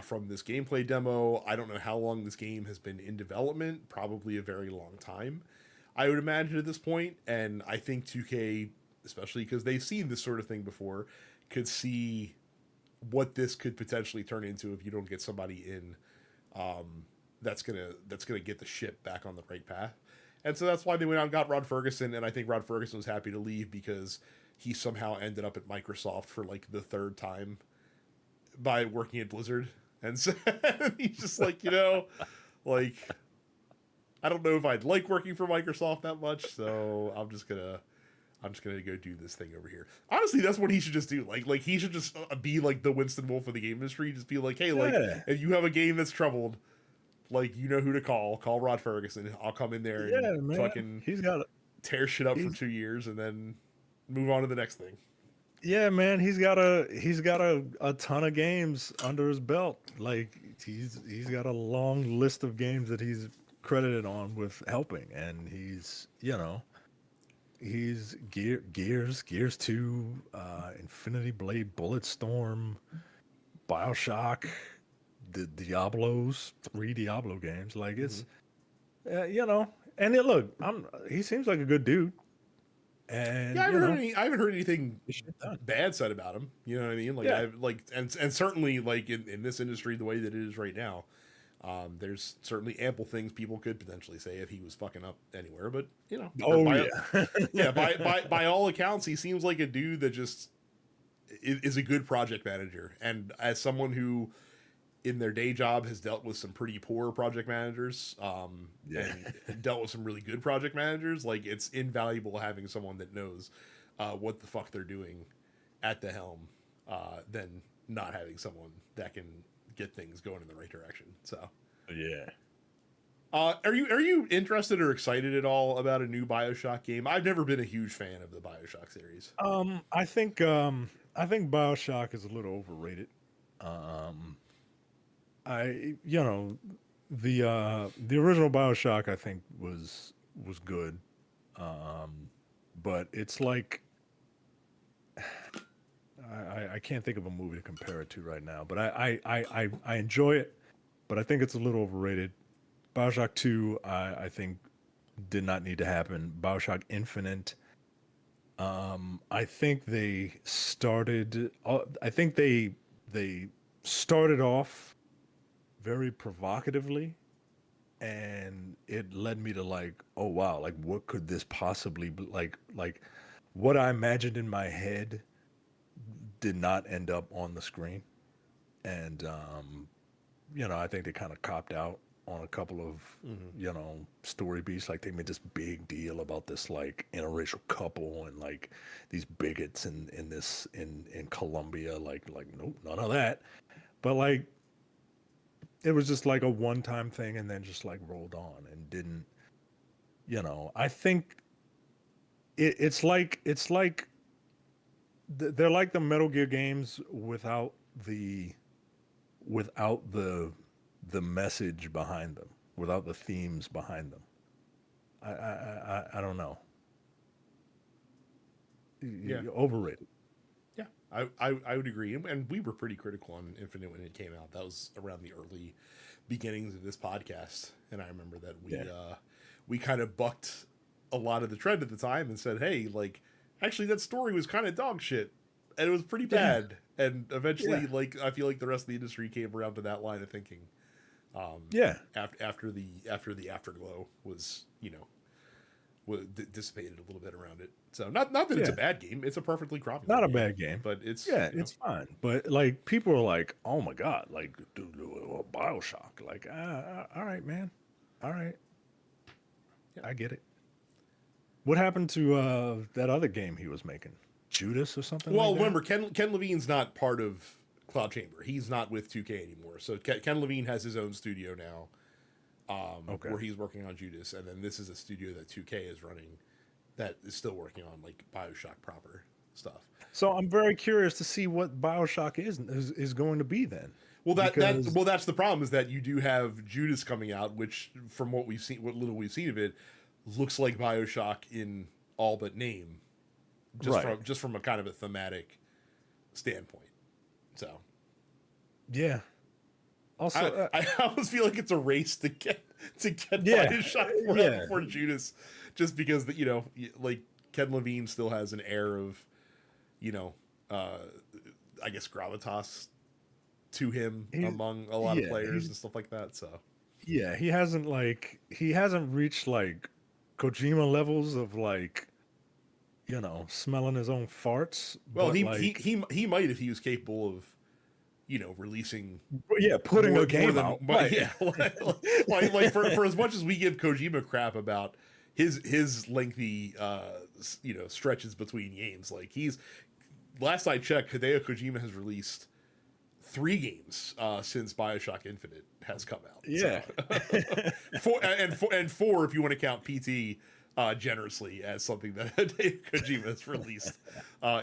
from this gameplay demo. I don't know how long this game has been in development. Probably a very long time, I would imagine at this point. And I think 2K, especially because they've seen this sort of thing before, could see what this could potentially turn into if you don't get somebody in that's gonna get the ship back on the right path. And so that's why they went out and got Rod Fergusson, and I think Rod Fergusson was happy to leave because he somehow ended up at Microsoft for like the third time by working at Blizzard. And so he's just like, like I don't know if I'd like working for Microsoft that much, so I'm just gonna go do this thing over here. Honestly, that's what he should just do. Like he should just be like the Winston Wolf of the game industry. Just be like, hey, like yeah, if you have a game that's troubled, like you know who to call. Call Rod Ferguson. I'll come in there and yeah, man. fucking tear shit up for He's 2 years and then move on to the next thing. yeah, man. He's got a ton of games under his belt. Like he's got a long list of games that he's credited on with helping, and he's Gears 2, Infinity Blade, Bulletstorm, Bioshock, the Diablos, 3 Diablo games. Like Mm-hmm. it's and look, he seems like a good dude, Yeah, and I haven't heard anything get shit done. bad said about him. You know what I mean? Like Yeah. I've like and certainly like in this industry the way that it is right now, there's certainly ample things people could potentially say if he was fucking up anywhere. But Oh by yeah. yeah, by all accounts, he seems like a dude that just is a good project manager. And as someone who in their day job has dealt with some pretty poor project managers, Yeah. and dealt with some really good project managers, like it's invaluable having someone that knows what the fuck they're doing at the helm, than not having someone that can get things going in the right direction. So, Yeah. are you interested or excited at all about a new Bioshock game? I've never been a huge fan of the Bioshock series. I think BioShock is a little overrated. Um, I the original BioShock I think was good. But it's like I can't think of a movie to compare it to right now. But I enjoy it, but I think it's a little overrated. BioShock 2 I think did not need to happen. BioShock Infinite I think they started. I think they started off very provocatively, and it led me to like, oh wow, like what could this possibly be? Like what I imagined in my head did not end up on the screen, and I think they kind of copped out on a couple of Hmm. story beats. Like they made this big deal about this like interracial couple and like these bigots in Colombia. Like nope, none of that. But like it was just like a one time thing, and then just like rolled on and didn't. I think it's like they're like the Metal Gear games the without the message behind them, without the themes behind them. I don't know. Yeah. Overrated. Yeah, I would agree, and we were pretty critical on Infinite when it came out. That was around the early beginnings of this podcast, and I remember that Yeah. we kind of bucked a lot of the trend at the time and said, hey, like actually that story was kind of dog shit, and it was pretty Yeah. bad. And Yeah. eventually, like I feel like the rest of the industry came around to that line of thinking. Yeah. After the afterglow was dissipated a little bit around it. So not that it's a Yeah. bad game; it's a perfectly Not cromulent a game, bad game. but it's Yeah, it's fine. But like people are like, "Oh my god, like dude, BioShock." Like, all right, man. All right. yeah. I get it. What happened to that other game he was making? Judas or something like Well, that? remember Ken Levine's not part of Cloud Chamber. He's not with 2K anymore. So Ken Levine has his own studio now, Okay. where he's working on Judas, and then this is a studio that 2K is running that is still working on like Bioshock proper stuff. So I'm very curious to see what BioShock is going to be then. Well, Because that's the problem is that you do have Judas coming out, which from what we've seen, what little we've seen of it, looks like Bioshock in all but name, right. just from a kind of a thematic standpoint. So Yeah. Also I almost feel like it's a race to get yeah. Bioshock Yeah. before Judas, just because like Ken Levine still has an air of you know uh, I guess gravitas to him He's among a lot of yeah, players he's and stuff like that. So yeah, he hasn't reached like Kojima levels of like, smelling his own farts, well, but like he might if he was capable of releasing but yeah, putting a more game than out. but Right. yeah like for as much as we give Kojima crap about his lengthy stretches between games, like he's last I checked, Hideo Kojima has released 3 games since Bioshock Infinite has come out. So Yeah. four if you want to count PT generously as something that Hideo Kojima has released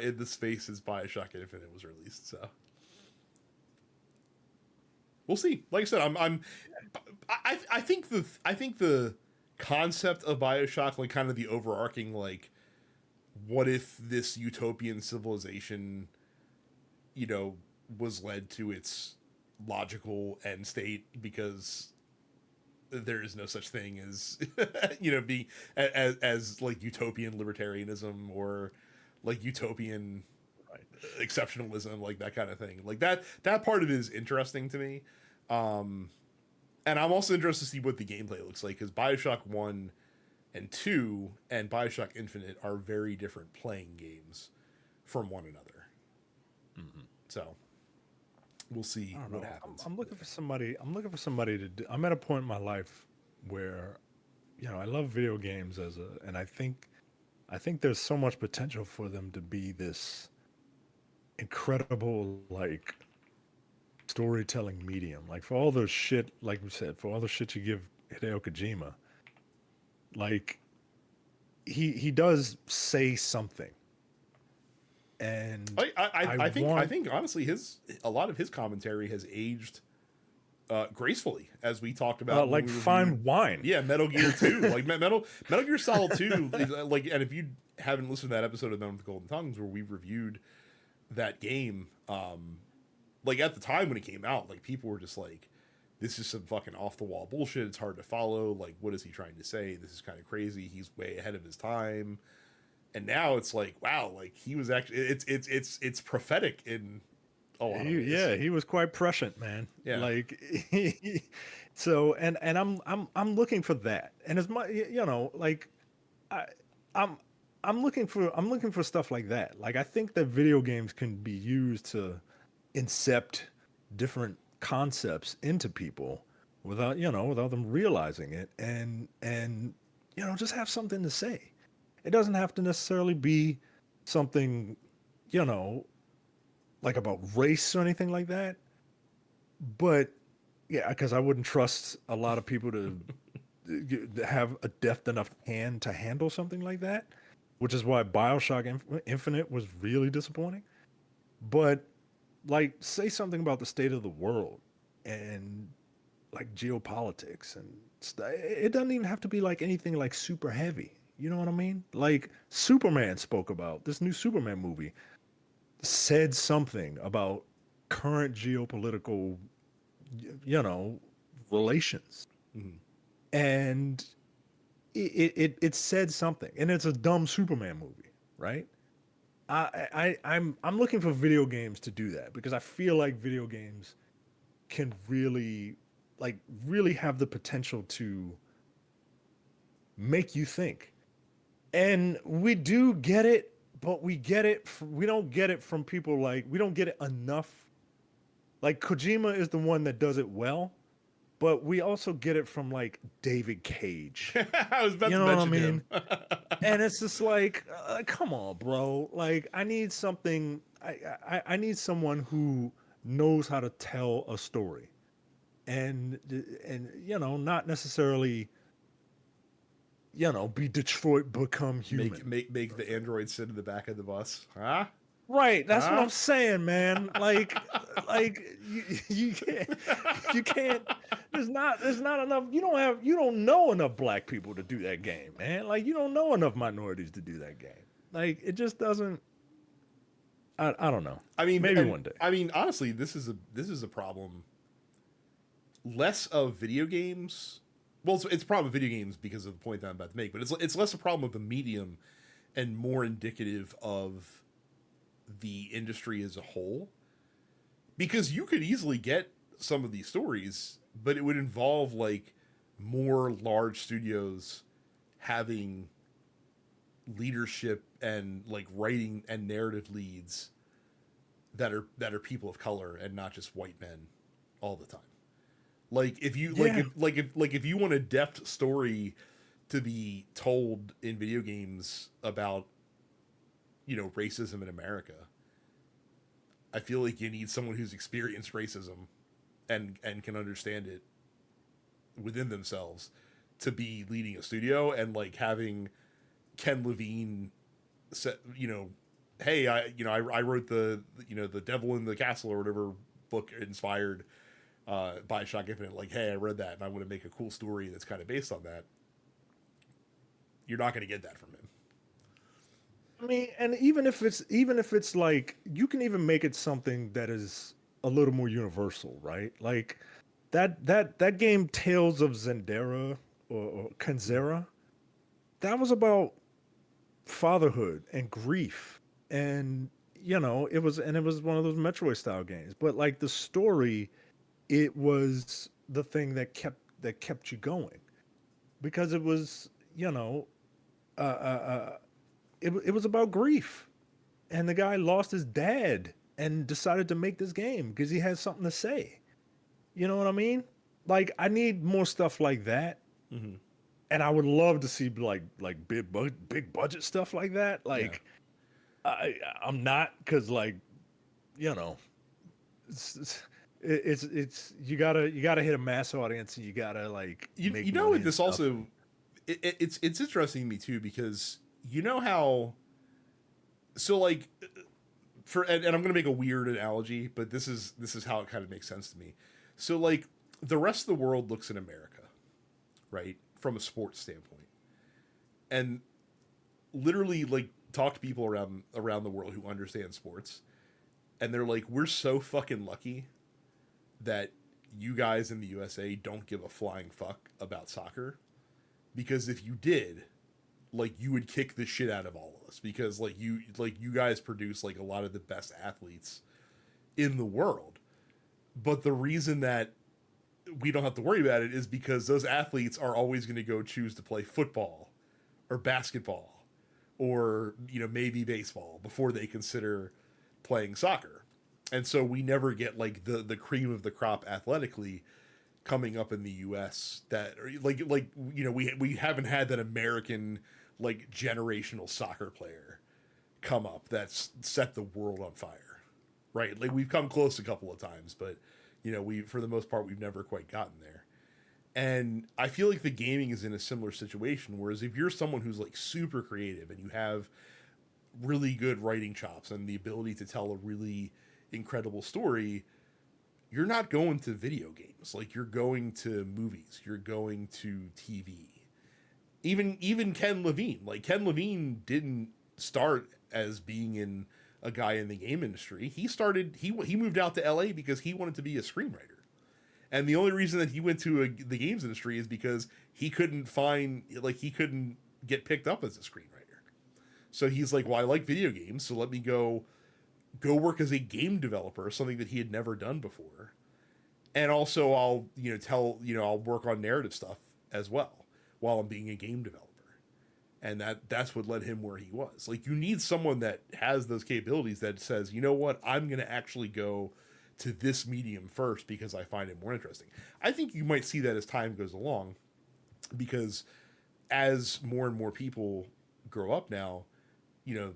in the space since Bioshock Infinite was released. So we'll see. Like I said, I think the concept of Bioshock, like kind of the overarching like, what if this utopian civilization, you know, was led to its logical end state because there is no such thing as being as like utopian libertarianism or like utopian Right. exceptionalism, like that kind of thing. Like that part of it is interesting to me. Um, and I'm also interested to see what the gameplay looks like because Bioshock 1 and 2 and Bioshock Infinite are very different playing games from one another. Mhm. So we'll see I don't what know. I'm, happens. I'm looking for somebody. I'm looking for somebody to. I'm at a point in my life where, I love video games and I think there's so much potential for them to be this incredible like storytelling medium. Like for all the shit, like we said, for all the shit you give Hideo Kojima, like he does say something, and I I want think honestly a lot of his commentary has aged gracefully, as we talked about when like we reviewed fine wine. Metal Gear 2. Like Metal Gear Solid 2 is, like, and if you haven't listened to that episode of Men with Golden Tongues where we reviewed that game, like at the time when it came out, like people were just like, this is some fucking off the wall bullshit. It's hard to follow. Like, what is he trying to say? This is kind of crazy. He's way ahead of his time. And now it's like, wow, like he was actually it's prophetic in a lot of ways. Yeah, he was quite prescient, man. Yeah. Like, so, and I'm looking for that. And as much, like, I, I'm I'm looking for stuff like that. Like, I think that video games can be used to incept different concepts into people without, without them realizing it, and just have something to say. It doesn't have to necessarily be something, you know, like about race or anything like that. But yeah, because I wouldn't trust a lot of people to have a deft enough hand to handle something like that, which is why Bioshock Infinite was really disappointing. But like, say something about the state of the world and like geopolitics and stuff. It doesn't even have to be like anything like super heavy. You know what I mean? Like Superman spoke about this new Superman movie, said something about current geopolitical, you know, relations, Mhm. and it said something, and it's a dumb Superman movie, right? I'm looking for video games to do that because I feel like video games can really really have the potential to make you think. And we do get it, but we don't get it from people, like we don't get it enough. Like Kojima is the one that does it well, but we also get it from like David Cage. I was about You to know what I mention him. mean? And it's just like, come on, bro. Like, I need something. I need someone who knows how to tell a story, and not necessarily, be Detroit become human. Make the android sit in the back of the bus. Huh? Right. That's what Huh? I'm saying, man. Like you can't, you can't. There's not enough. You don't know enough black people to do that game, man. Like you don't know enough minorities to do that game. Like it just doesn't. I don't know. I mean, Maybe and one day. I mean, honestly, this is a problem. Less of video games. Well, it's a problem with video games because of the point that I'm about to make, but it's less a problem of the medium and more indicative of the industry as a whole. Because you could easily get some of these stories, but it would involve like more large studios having leadership and like writing and narrative leads that are people of color and not just white men all the time. Like if you Yeah. if you want a depth story to be told in video games about racism in America, I feel like you need someone who's experienced racism and can understand it within themselves to be leading a studio and like having Ken Levine set, hey, I wrote the Devil in the Castle or whatever book inspired Bioshock Infinite. Like, hey, I read that and I want to make a cool story that's kind of based on that. You're not going to get that from him. I mean, and even if it's like you can even make it something that is a little more universal, right? Like that game Tales of Zendara or Kanzera, that was about fatherhood and grief, and it was one of those Metroid style games, but like the story, it was the thing that kept you going because it was uh, uh, uh it was about grief, and the guy lost his dad and decided to make this game because he had something to say. You know what I mean? Like I need more stuff like that, Mm-hmm. and I would love to see like big budget stuff like that. Yeah. Like I I'm not, because like you know it's, it's you gotta hit a mass audience, and you gotta like You make know money what and this stuff. also it's interesting to me too because you know how so like and I'm gonna make a weird analogy, but this is how it kind of makes sense to me. So like the rest of the world looks at America, right, from a sports standpoint, and literally like talk to people around the world who understand sports, and they're like, we're so fucking lucky that you guys in the USA don't give a flying fuck about soccer, because if you did, like you would kick the shit out of all of us because like you guys produce like a lot of the best athletes in the world. But the reason that we don't have to worry about it is because those athletes are always going to go choose to play football or basketball or, you know, maybe baseball before they consider playing soccer. And so we never get like the cream of the crop athletically coming up in the US that like you know, we haven't had that American like generational soccer player come up that's set the world on fire. Right? Like we've come close a couple of times, but you know, we for the most part we've never quite gotten there. And I feel like the gaming is in a similar situation, whereas if you're someone who's like super creative and you have really good writing chops and the ability to tell a really incredible story, you're not going to video games. Like you're going to movies, you're going to TV. Even Ken Levine. Like Ken Levine didn't start as being in a guy in the game industry. He moved out to LA because he wanted to be a screenwriter. And the only reason that he went to the games industry is because he couldn't get picked up as a screenwriter. So he's like, well, I like video games, so let me go work as a game developer, something that he had never done before. And also I'll work on narrative stuff as well while I'm being a game developer. And that's what led him where he was. Like you need someone that has those capabilities that says, you know what, I'm going to actually go to this medium first because I find it more interesting. I think you might see that as time goes along, because as more and more people grow up now, you have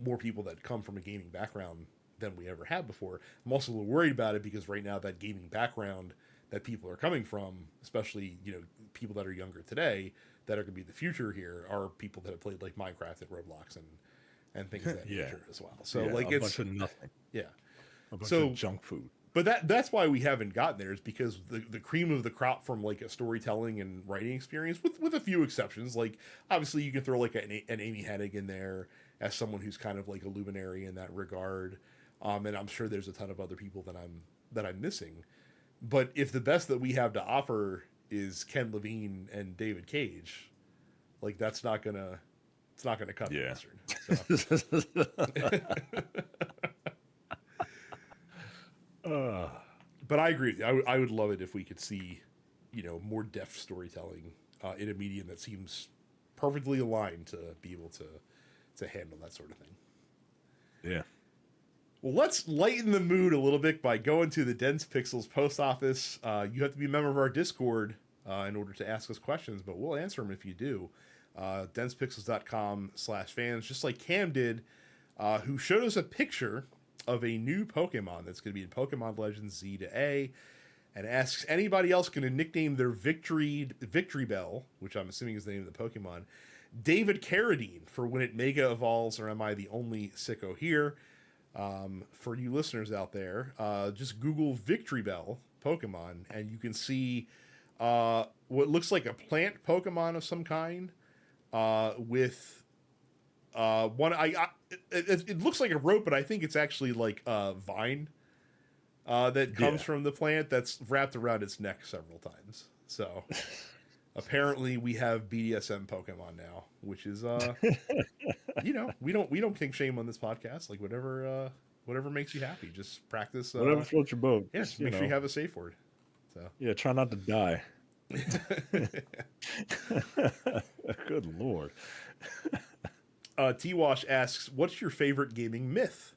more people that come from a gaming background than we ever had before. I'm also a little worried about it because right now that gaming background that people are coming from, especially, you know, people that are younger today that are going to be the future here, are people that have played like Minecraft and Roblox and things of that nature as well. So like a it's bunch of nothing. Yeah. A bunch of junk food. But that's why we haven't gotten there, is because the cream of the crop from like a storytelling and writing experience, with a few exceptions, like obviously you can throw like an Amy Hennig in there as someone who's kind of like a luminary in that regard, and I'm sure there's a ton of other people that I'm missing. But if the best that we have to offer is Ken Levine and David Cage, like it's not gonna cut the mustard. So. But I agree. I would love it if we could see, you know, more deft storytelling in a medium that seems perfectly aligned to be able to handle that sort of thing. Yeah. Well, let's lighten the mood a little bit by going to the Dense Pixels post office. You have to be a member of our Discord in order to ask us questions, but we'll answer them if you do. densepixels.com/fans, just like Cam did, who showed us a picture of a new Pokemon that's going to be in Pokemon Legends Z to A, and asks anybody else going to nickname their Victory Bell, which I'm assuming is the name of the Pokemon, David Carradine for when it Mega Evolves, or am I the only sicko here? For you listeners out there, just Google Victory Bell Pokemon, and you can see what looks like a plant Pokemon of some kind with one. It looks like a rope, but I think it's actually like a vine that comes from the plant that's wrapped around its neck several times. So apparently we have BDSM Pokemon now, which is you know, we don't kink shame on this podcast. Like whatever makes you happy, just practice. Whatever floats your boat. Yeah, just make sure you have a safe word. So yeah, try not to die. Good Lord. T-Wash asks, what's your favorite gaming myth?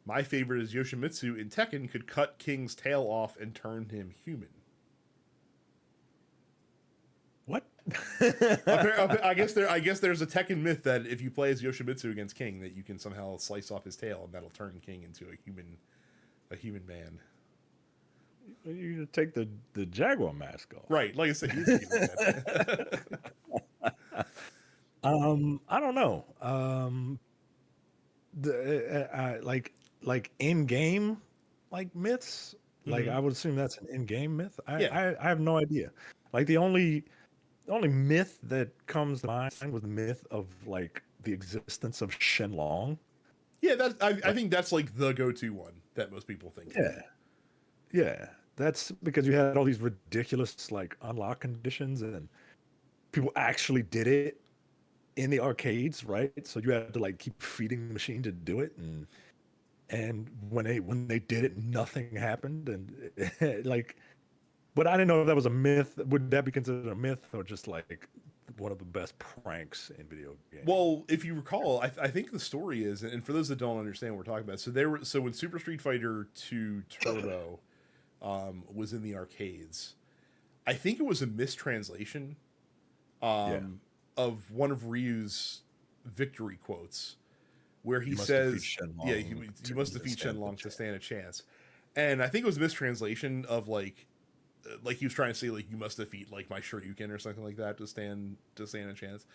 My favorite is Yoshimitsu in Tekken could cut King's tail off and turn him human. What? I guess there's a Tekken myth that if you play as Yoshimitsu against King, that you can somehow slice off his tail and that'll turn King into a human man. You take the Jaguar mask off. Right, like I said, he's a human man. I don't know. Like in game, like myths. Like I would assume that's an in game myth. I have no idea. Like the only myth that comes to mind was the myth of like the existence of Shenlong. Yeah, I think that's like the go-to one that most people think. Yeah. That's because you had all these ridiculous like unlock conditions and people actually did it. in the arcades, right? So you had to like keep feeding the machine to do it, and when they did it, nothing happened, and like, but I didn't know if that was a myth. Would that be considered a myth or just like one of the best pranks in video games? Well, if you recall, I think the story is, and for those that don't understand what we're talking about, so when Super Street Fighter 2 Turbo was in the arcades, I think it was a mistranslation Yeah, of one of Ryu's victory quotes, where he you must defeat says, "Yeah, Shenlong you must to defeat stand a Shenlong to chance. stand a chance," and I think it was a mistranslation of like he was trying to say like you must defeat like my Shoryuken or something like that to stand a chance.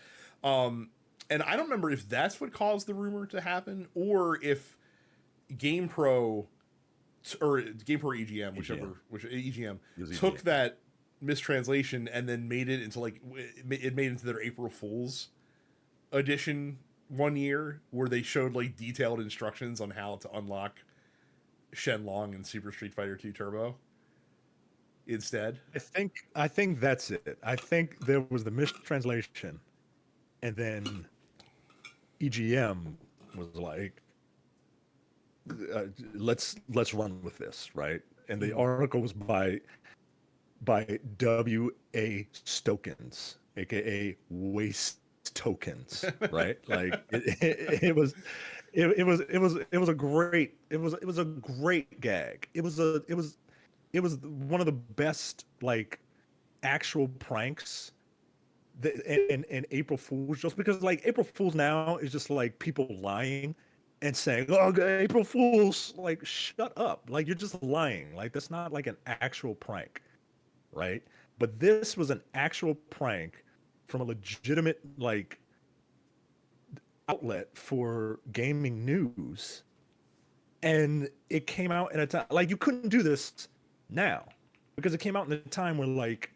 Um, and I don't remember if that's what caused the rumor to happen or if GamePro or GamePro EGM, which EGM It was took EGM. that mistranslation and then made it into like it made into their April Fool's edition one year where they showed like detailed instructions on how to unlock Shenlong in Super Street Fighter 2 Turbo instead. I think that's it. I think there was the mistranslation, and then EGM was like, let's run with this, right? And the Mhm. article was by W.A. Stokens, aka Waste Tokens, right? Like it was a great it was a great gag. It was one of the best like actual pranks that, and April Fools, just because like April Fools now is just like people lying and saying, "Oh, okay, April Fools!" Like, shut up! Like you're just lying. Like that's not like an actual prank, right? But this was an actual prank from a legitimate like outlet for gaming news, and it came out in a time like you couldn't do this now because it came out in a time where like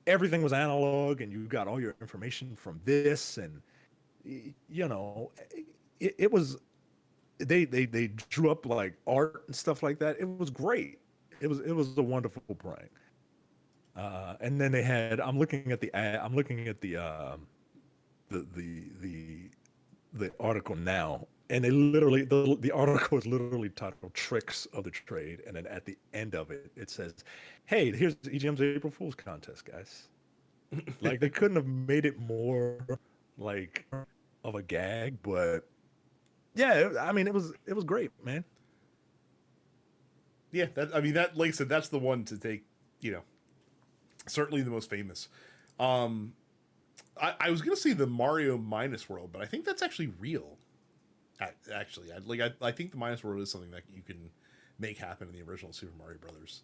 everything was analog and you got all your information from this, and you know it was they drew up like art and stuff like that. It was great. It was a wonderful prank. And then they had I'm looking at the the the the article now, and they literally the article is literally titled "Tricks of the Trade," and then at the end of it, it says, "Hey, here's EGM's April Fool's contest, guys." Like they couldn't have made it more like of a gag, but yeah, I mean it was great, man. Yeah, that I mean that like I said, that's the one to take. You know, certainly the most famous. Um, I was gonna say the Mario Minus World, but I think that's actually real. Actually, I think the Minus World is something that you can make happen in the original Super Mario Brothers.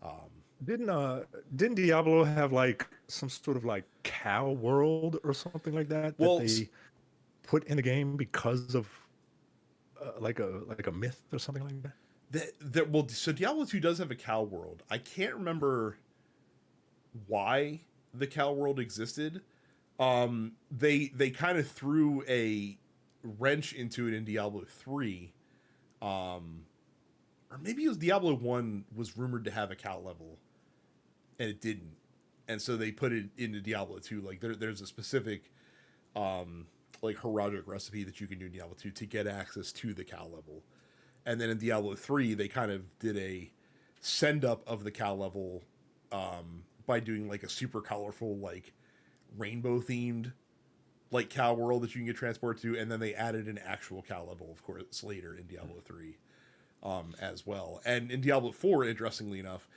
Um, Didn't Diablo have like some sort of like cow world or something like that well, they put in the game because of like a myth or something like that? so Diablo 2 does have a cow world. I can't remember why the cow world existed. They kind of threw a wrench into it in Diablo 3. Or maybe it was Diablo 1 was rumored to have a cow level and it didn't. And so they put it into Diablo 2. Like there's a specific like heraldic recipe that you can do in Diablo 2 to get access to the cow level. And then in Diablo 3 they kind of did a send up of the cow level by doing like a super colorful like rainbow themed like cow world that you can get transported to, and then they added an actual cow level, of course, later in Diablo 3 as well. And in Diablo 4, interestingly enough,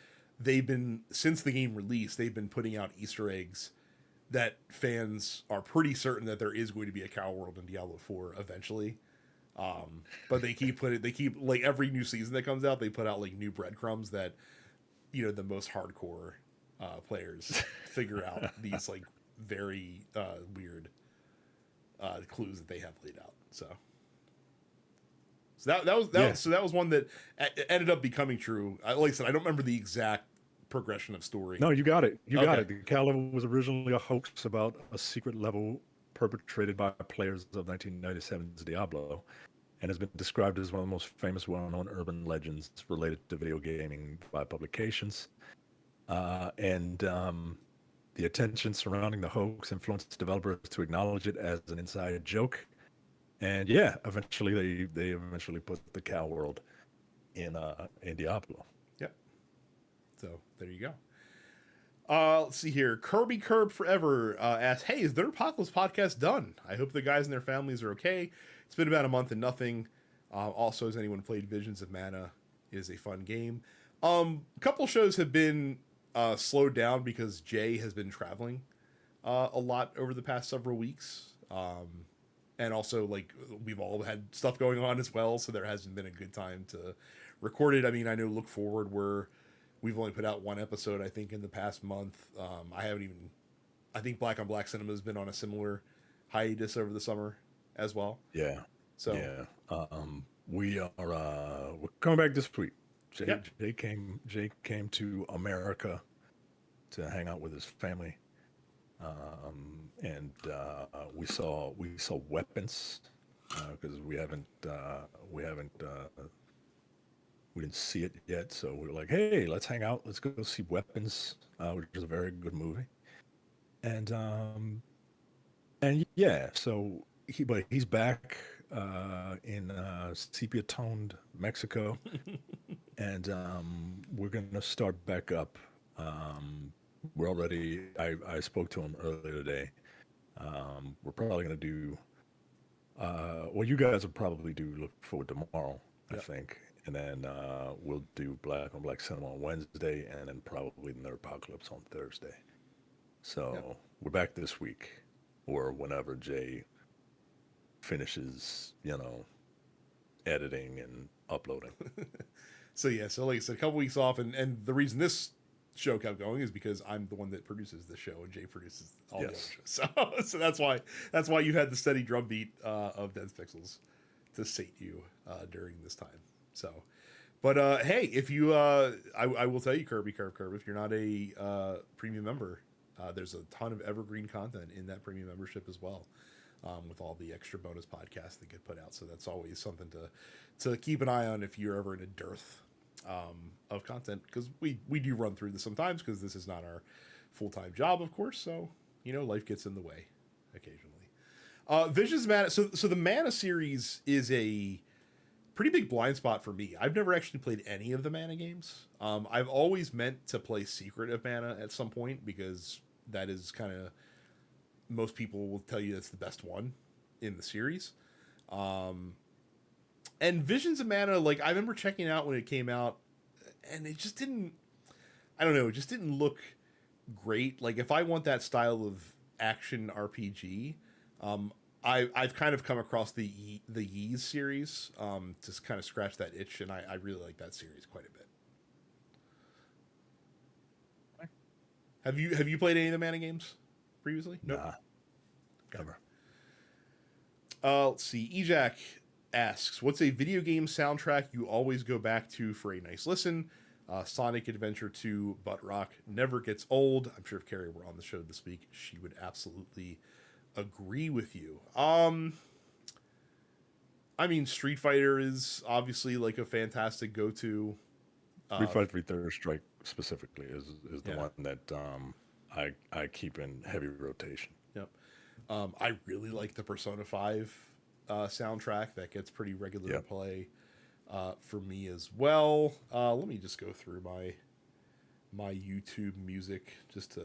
they've been since the game release, they've been putting out Easter eggs that fans are pretty certain that there is going to be a cow world in Diablo 4 eventually. But they keep like every new season that comes out, they put out like new breadcrumbs that the most hardcore players figure out these like very weird clues that they have laid out. So Yeah. that was one that ended up becoming true. Like I said, I don't remember the exact progression of story. No, you got it. You got Okay. it. The cow level was originally a hoax about a secret level perpetrated by players of 1997's Diablo, and has been described as one of the most famous well-known urban legends related to video gaming by publications. And The attention surrounding the hoax influenced developers to acknowledge it as an inside joke. And yeah, eventually they eventually put the cow world in Diablo. Yep. So there you go. Let's see here. Kirby Curb Forever asks, "Hey, is their Apocalypse podcast done? I hope the guys and their families are okay. It's been about a month and nothing. Also, has anyone played Visions of Mana? It is a fun game. A couple shows have been slowed down because Jay has been traveling a lot over the past several weeks. And also, like, we've all had stuff going on as well, so there hasn't been a good time to record it. I mean, I know Look Forward, we've only put out one episode, I think, in the past month. I think Black on Black Cinema has been on a similar hiatus over the summer as well. Yeah. So, yeah. We're coming back this week. Yep. Jay came to America to hang out with his family. And we saw weapons because we didn't see it yet, so we were like, hey, let's hang out, let's go see Weapons, which is a very good movie. And yeah, so he's back in sepia toned Mexico. And we're gonna start back up. We're already I spoke to him earlier today. We're probably gonna do well, you guys will probably do Look Forward tomorrow, I think. And then we'll do Black on Black Cinema on Wednesday, and then probably Nerd Apocalypse on Thursday. So we're back this week, or whenever Jay finishes, editing and uploading. so like I said, a couple weeks off, and the reason this show kept going is because I'm the one that produces the show, and Jay produces all the other shows. So that's why you had the steady drumbeat of Dense Pixels to sate you during this time. So, but hey, if you, I will tell you, Kirby, if you're not a premium member, there's a ton of evergreen content in that premium membership as well, with all the extra bonus podcasts that get put out. So that's always something to keep an eye on if you're ever in a dearth of content, because we do run through this sometimes because this is not our full-time job, of course. So life gets in the way occasionally. Visions of Mana. So the Mana series is a pretty big blind spot for me. I've never actually played any of the Mana games. I've always meant to play Secret of Mana at some point, because that is kind of, most people will tell you that's the best one in the series. And Visions of Mana, like, I remember checking it out when it came out, and it just didn't, I don't know, it just didn't look great. Like, if I want that style of action RPG, I've kind of come across the Ys series to kind of scratch that itch, and I really like that series quite a bit. Have you played any of the Mana games previously? Nope. Nah, never. Let's see. Ejac asks, "What's a video game soundtrack you always go back to for a nice listen?" Sonic Adventure 2 Butt Rock never gets old. I'm sure if Carrie were on the show this week, she would absolutely agree with you. I mean, Street Fighter is obviously like a fantastic go-to. Street Fighter 3 Third Strike specifically is the one that I keep in heavy rotation. Yep. I really like the Persona 5 soundtrack. That gets pretty regular to play for me as well. Let me just go through my YouTube music just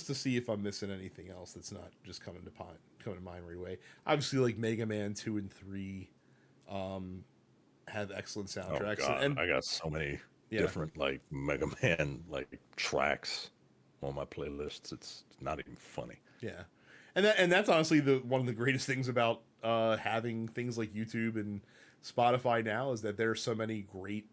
to see if I'm missing anything else that's not just coming to mind right away. Obviously, like Mega Man 2 and 3 have excellent soundtracks. Oh God, and I got so many different like Mega Man like tracks on my playlists. It's not even funny. Yeah, and that's honestly one of the greatest things about having things like YouTube and Spotify now, is that there are so many great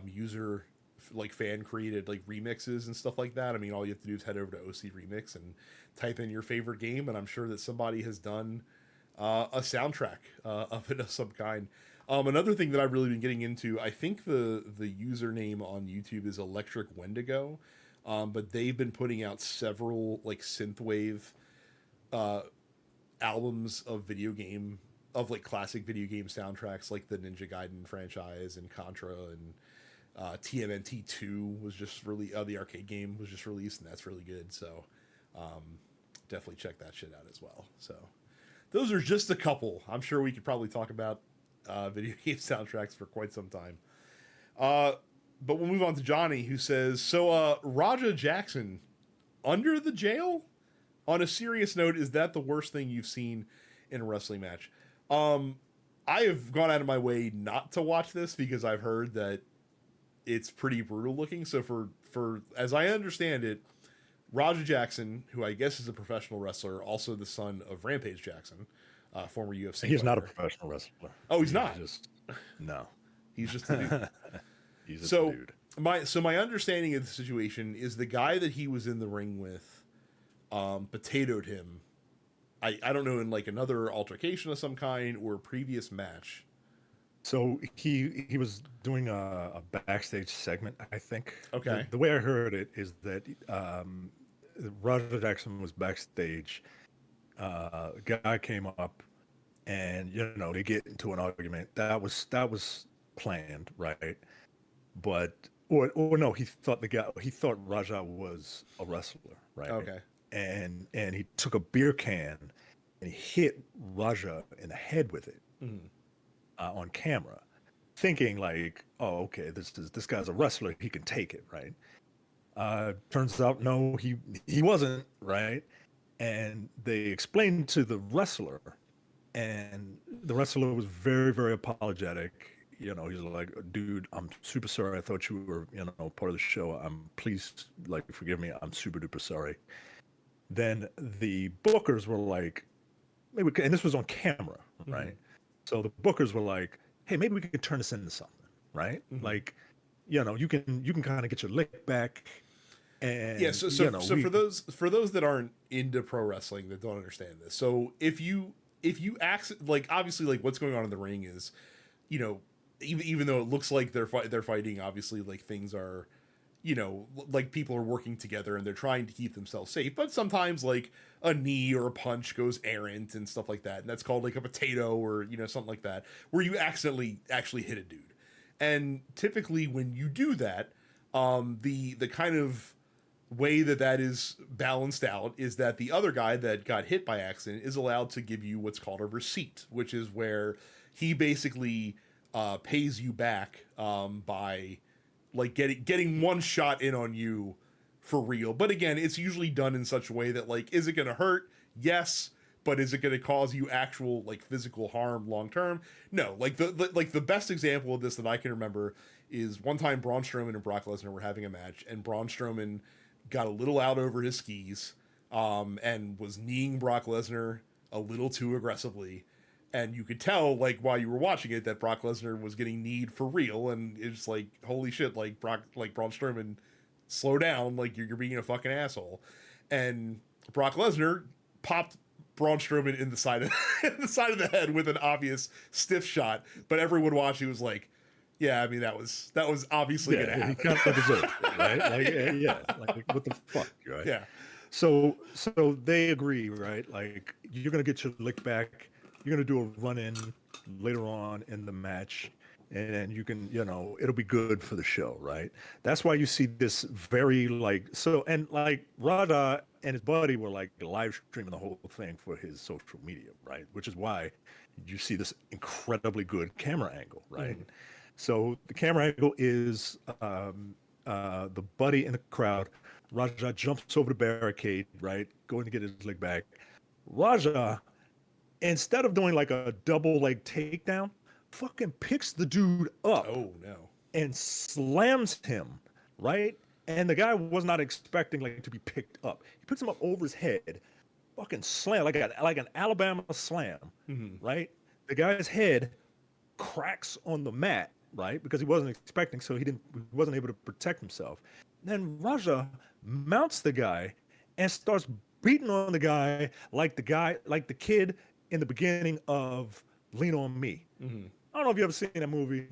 user like fan created like remixes and stuff like that. I mean, all you have to do is head over to OC Remix and type in your favorite game, and I'm sure that somebody has done a soundtrack of it of some kind. Another thing that I've really been getting into, I think the username on YouTube is Electric Wendigo, but they've been putting out several like synthwave albums of like classic video game soundtracks, like the Ninja Gaiden franchise and Contra and TMNT 2 was just really the arcade game was just released, and that's really good. So definitely check that shit out as well. So those are just a couple. I'm sure we could probably talk about video game soundtracks for quite some time. But we'll move on to Johnny, who says, so Raja Jackson under the jail? On a serious note, is that the worst thing you've seen in a wrestling match? I have gone out of my way not to watch this because I've heard that it's pretty brutal looking. So for as I understand it, Raja Jackson, who I guess is a professional wrestler, also the son of Rampage Jackson, former UFC He's fighter. not a professional wrestler. Oh, he's not? No. He's just a dude. He's a dude. My understanding of the situation is the guy that he was in the ring with potatoed him. I don't know, in like another altercation of some kind or a previous match. So he was doing a backstage segment, I think. Okay. The way I heard it is that Roger Jackson was backstage. A guy came up, and they get into an argument. That was planned, right? But or no, he thought Raja was a wrestler, right? Okay. And he took a beer can and he hit Raja in the head with it on camera, thinking like, oh, okay, this guy's a wrestler, he can take it, right? Turns out no, he wasn't, right? And they explained to the wrestler, and the wrestler was very, very apologetic. He's like, dude, I'm super sorry. I thought you were, part of the show. Please, like, forgive me. I'm super duper sorry. Then the bookers were like, maybe, and this was on camera, right? So the bookers were like, hey, maybe we could turn this into something, right? Like, you can kind of get your lick back. And yeah, so for those that aren't into pro wrestling that don't understand this, so if you act like, obviously, like, what's going on in the ring is, even though it looks like they're fighting, obviously, like, things are, like, people are working together and they're trying to keep themselves safe, but sometimes, like, a knee or a punch goes errant and stuff like that, and that's called, like, a potato or something like that, where you accidentally actually hit a dude. And typically when you do that, the kind of way that is balanced out is that the other guy that got hit by accident is allowed to give you what's called a receipt, which is where he basically pays you back by, like, getting one shot in on you for real. But again, it's usually done in such a way that, like, is it going to hurt? Yes. But is it going to cause you actual, like, physical harm long term? No. Like, the best example of this that I can remember is one time Braun Strowman and Brock Lesnar were having a match, and Braun Strowman got a little out over his skis and was kneeing Brock Lesnar a little too aggressively. And you could tell, like, while you were watching it, that Brock Lesnar was getting kneed for real. And it's like, holy shit, like, Braun Strowman, slow down, like, you're being a fucking asshole. And Brock Lesnar popped Braun Strowman in the side of the head with an obvious stiff shot. But everyone watching was like, yeah, I mean, that was obviously gonna happen. He kind of deserved it, right? Like, yeah, like, what the fuck, right? Yeah. So they agree, right? Like, you're gonna get your lick back. You're gonna do a run-in later on in the match, and you can, it'll be good for the show, right? That's why you see this very, like, so, and like Rada and his buddy were like live streaming the whole thing for his social media, right? Which is why you see this incredibly good camera angle, right? So the camera angle is the buddy in the crowd. Raja jumps over the barricade, right? Going to get his leg back. Raja, instead of doing like a double leg takedown, fucking picks the dude up. Oh no. And slams him, right? And the guy was not expecting, like, to be picked up. He picks him up over his head, fucking slam, like an Alabama slam, right? The guy's head cracks on the mat, right? Because he wasn't expecting, so he wasn't able to protect himself. Then Raja mounts the guy and starts beating on the guy like the kid in the beginning of Lean on Me. I don't know if you ever seen that movie.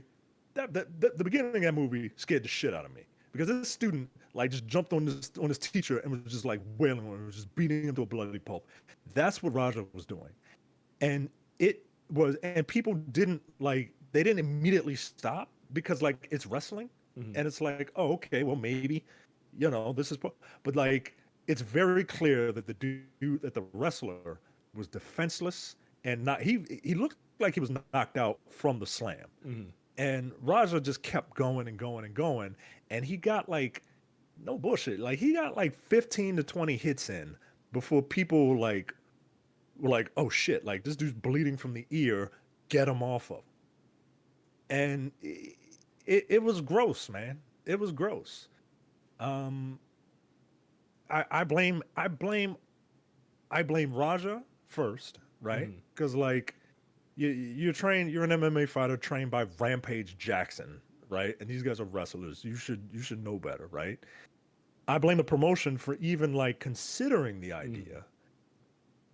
The beginning of that movie scared the shit out of me, because this student, like, just jumped on his teacher and was just, like, wailing on him, was just beating him to a bloody pulp. That's what Raja was doing. And people didn't, like, they didn't immediately stop because, like, it's wrestling, And it's like, oh, okay, well, maybe, this is, but like, it's very clear that that the wrestler was defenseless and not, he looked like he was knocked out from the slam. Mm-hmm. And Raja just kept going and going and going. And he got like, no bullshit, like he got like 15 to 20 hits in before people like were like, oh shit, like this dude's bleeding from the ear, get him off of. And it was gross, man. It was gross. Um, I blame Raja first, right? Mm-hmm. Because like you're an MMA fighter trained by Rampage Jackson, right? And these guys are wrestlers. You should know better, right? I blame the promotion for even like considering the Mm-hmm. idea.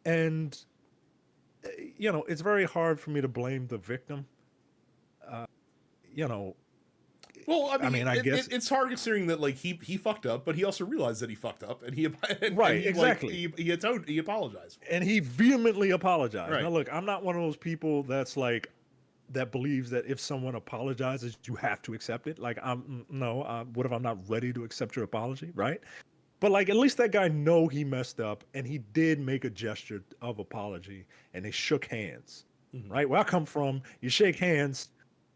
And it's very hard for me to blame the victim. Uh, you know, Well, I I mean, mean, I guess it's hard considering that like he fucked up, but he also realized that he fucked up, and and right, he like exactly. he apologized. And he vehemently apologized. Now, Right. look, I'm not one of those people that's like that believes that if someone apologizes, you have to accept it. Like, no. What if I'm not ready to accept your apology, right? But like, at least that guy know he messed up, and he did make a gesture of apology, and they shook hands, Mm-hmm. right? Where I come from, you shake hands,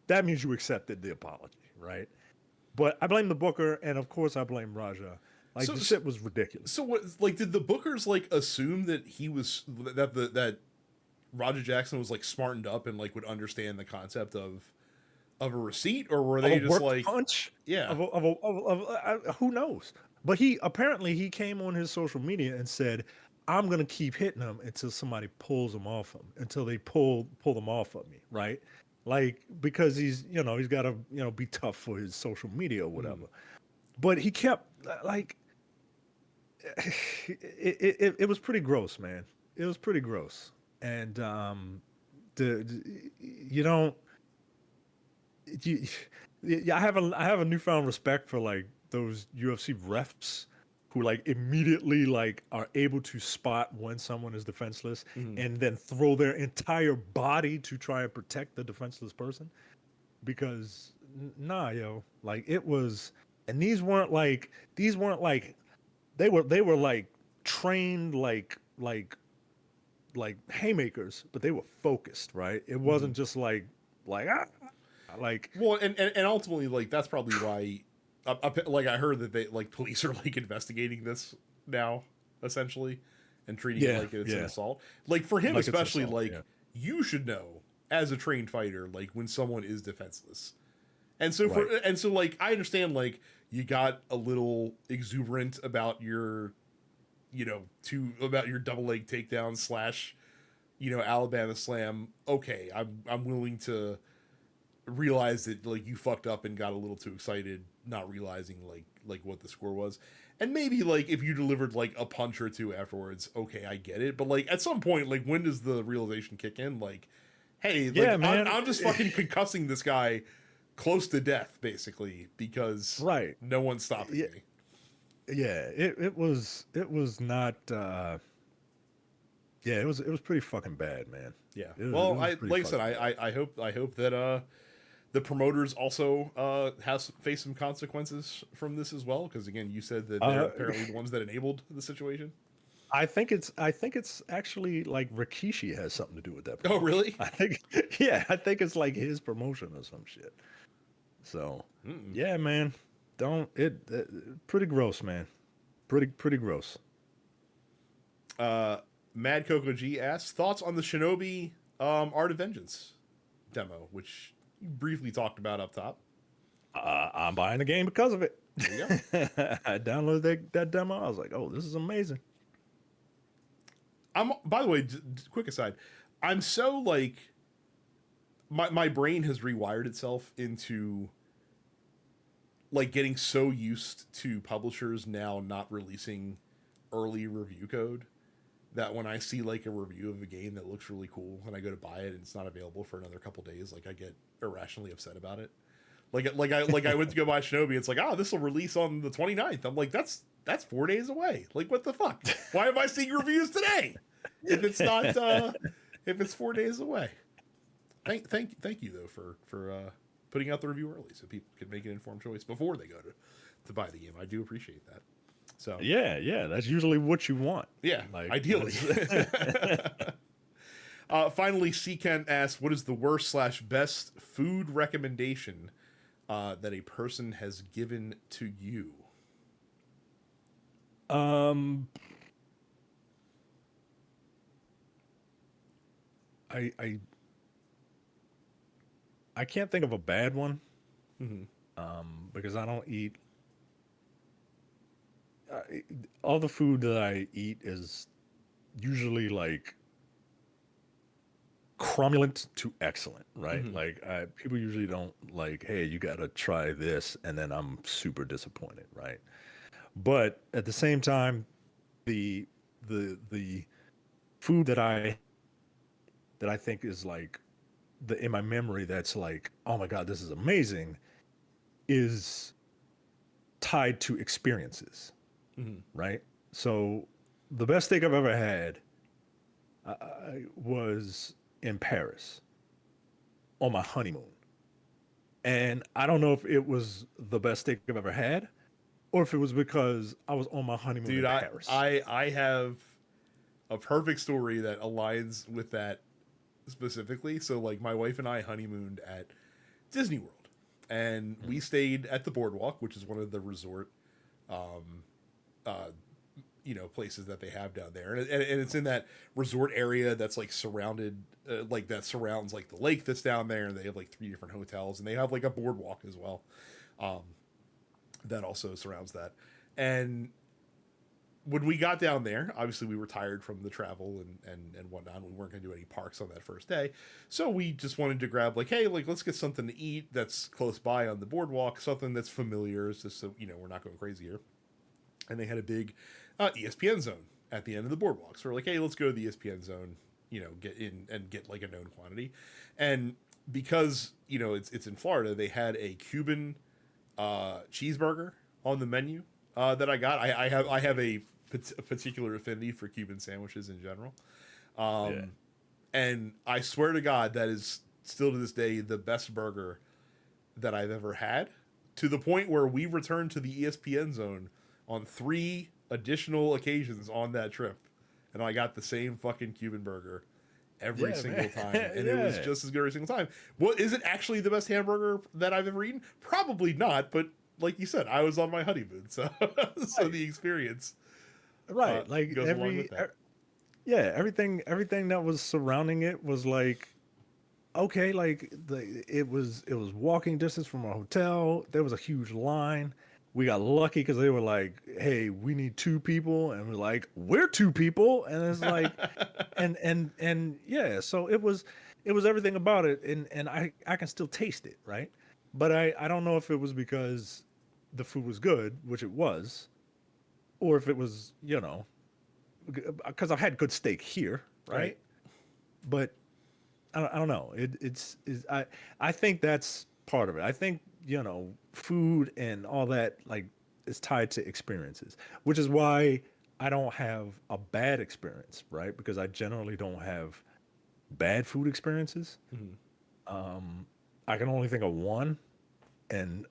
that means you accepted the apology, right? But I blame the booker, and of course I blame Raja. Like So, the so shit was ridiculous. so what? Like, did the bookers like assume that he was that Roger Jackson was like smartened up and like would understand the concept of a receipt, or were Of a they just work like, punch, yeah, who knows? But he apparently he came on his social media and said, "I'm gonna keep hitting him until somebody pulls him off him, until they pull them off of me, right?" Like because he's got to be tough for his social media or mm, whatever. But he kept like it was pretty gross, man. It was pretty gross, and you don't you, yeah, I have a newfound respect for like those UFC refs who like immediately like are able to spot when someone is defenseless mm, and then throw their entire body to try and protect the defenseless person because nah, yo, like it was, and these weren't like they were like trained like haymakers, but they were focused, right? It mm. wasn't just like like Well, and ultimately, like that's probably why, like I heard that they like police are like investigating this now, essentially, and treating it yeah, like it's an yeah, assault. Like for him, like it's especially, assault, like yeah, you should know as a trained fighter, like when someone is defenseless. right. And so like I understand like you got a little exuberant about your about your double leg takedown slash Alabama slam. Okay, I'm willing to realize that like you fucked up and got a little too excited, not realizing like what the score was. And maybe like if you delivered like a punch or two afterwards, okay, I get it. But like at some point, like when does the realization kick in? Like, hey, like Yeah, man. I'm just fucking concussing this guy close to death, basically, because Right. no one's stopping Yeah, me. yeah. It was not. Yeah, it was pretty fucking bad, man. Yeah. It Well, was I pretty like I said, fucking bad. I hope that the promoters also has faced some consequences from this as well, because again, you said that they're Uh, apparently the ones that enabled the situation. I think it's actually like Rikishi has something to do with that Oh, promotion. really? I think it's like his promotion or some shit. So, Mm-mm. yeah, man. Don't pretty gross, man. Pretty gross. Uh, Mad Coco G asks thoughts on the Shinobi Art of Vengeance demo, which you briefly talked about up top. I'm buying the game because of it. There you go. I downloaded that demo. I was like, oh, this is amazing. I'm by the way, quick aside, I'm so like my brain has rewired itself into like getting so used to publishers now not releasing early review code that when I see like a review of a game that looks really cool and I go to buy it and it's not available for another couple days, like I get irrationally upset about it. Like I went to go buy Shinobi, it's like, this will release on the 29th. I'm like, that's 4 days away. Like what the fuck? Why am I seeing reviews today? If it's not if it's 4 days away. Thank you though for putting out the review early so people can make an informed choice before they go to buy the game. I do appreciate that. So Yeah, that's usually what you want. yeah, Like, ideally. Finally, C. Kent asks, what is the worst/best food recommendation that a person has given to you? Um, I I I can't think of a bad one. Mm-hmm. Because I don't eat I, all the food that I eat is usually like cromulent to excellent, right? Mm-hmm. Like people usually don't like, hey, you got to try this, and then I'm super disappointed, right? But at the same time, the the food that I think is like the in my memory that's like, oh my god, this is amazing, is tied to experiences, Mm-hmm. right? So the best steak I've ever had was in Paris on my honeymoon. And I don't know if it was the best steak I've ever had or if it was because I was on my honeymoon Dude, in I, Paris. I I have a perfect story that aligns with that specifically. So like my wife and I honeymooned at Disney World, and we stayed at the boardwalk, which is one of the resort um uh places that they have down there, and it's in that resort area that's like surrounded like that surrounds like the lake that's down there, and they have like 3 different hotels, and they have like a boardwalk as well, um that also surrounds that. And when we got down there, obviously we were tired from the travel and whatnot. We weren't going to do any parks on that first day. So we just wanted to grab like, hey, like let's get something to eat that's close by on the boardwalk, something that's familiar, just so, we're not going crazy here. And they had a big ESPN zone at the end of the boardwalk. So we're like, hey, let's go to the ESPN zone, get in and get like a known quantity. And because, it's in Florida, they had a Cuban cheeseburger on the menu that I got. I have a particular affinity for Cuban sandwiches in general, Yeah. and I swear to God that is still to this day the best burger that I've ever had. To the point where we returned to the ESPN zone on 3 additional occasions on that trip, and I got the same fucking Cuban burger every Yeah, single man. time, and it was Yeah. just as good every single time. Well, is it actually the best hamburger that I've ever eaten? Probably not, but like you said, I was on my honeymoon, so so Right. the experience Right. Like goes along with that. yeah, everything that was surrounding it was like okay, like it was walking distance from our hotel. There was a huge line. We got lucky because they were like, "Hey, we need 2 people," and we're like, "We're 2 people," and it's like, and yeah, so it was everything about it, and I can still taste it, right? But I don't know if it was because the food was good, which it was, or if it was because I've had good steak here, Right. right? But I don't know. I think that's part of it. I think food and all that like is tied to experiences, which is why I don't have a bad experience, right? Because I generally don't have bad food experiences. Mhm. Um, I can only think of one, and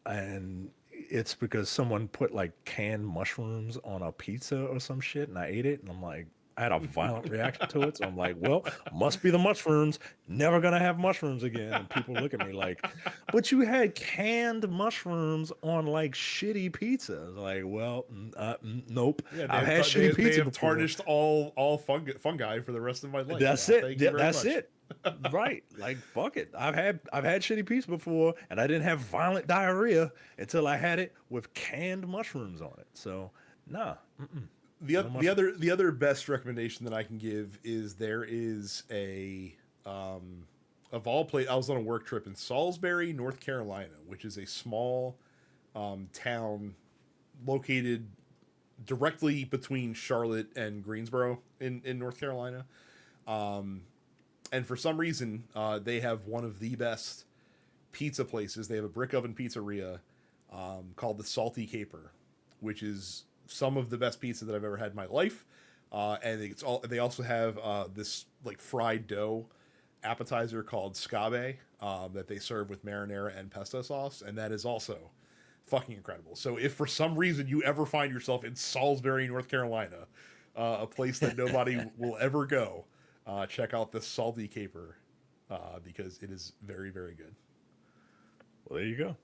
it's because someone put like canned mushrooms on a pizza or some shit, and I ate it, and I'm like, I had a violent reaction to it, so I'm like, well, must be the mushrooms. Never gonna have mushrooms again. And people look at me like, but you had canned mushrooms on like shitty pizza. I was like, well, nope. Yeah, I've had they shitty they pizza have before. tarnished all fungi for the rest of my life. That's Yeah, it. thank you Yeah, very that's much. it. Right. Like fuck it. I've had shitty pizza before and I didn't have violent diarrhea until I had it with canned mushrooms on it. So, nah. the No oth- the mushrooms. other the other best recommendation that I can give is there is a of all place. I was on a work trip in Salisbury, North Carolina, which is a small town located directly between Charlotte and Greensboro in North Carolina. Um, and for some reason, they have one of the best pizza places. They have a brick oven pizzeria called the Salty Caper, which is some of the best pizza that I've ever had in my life. And it's all. They also have this like fried dough appetizer called scabe that they serve with marinara and pesto sauce, and that is also fucking incredible. So if for some reason you ever find yourself in Salisbury, North Carolina, a place that nobody will ever go, check out this salty caper because it is very, very good. Well, there you go.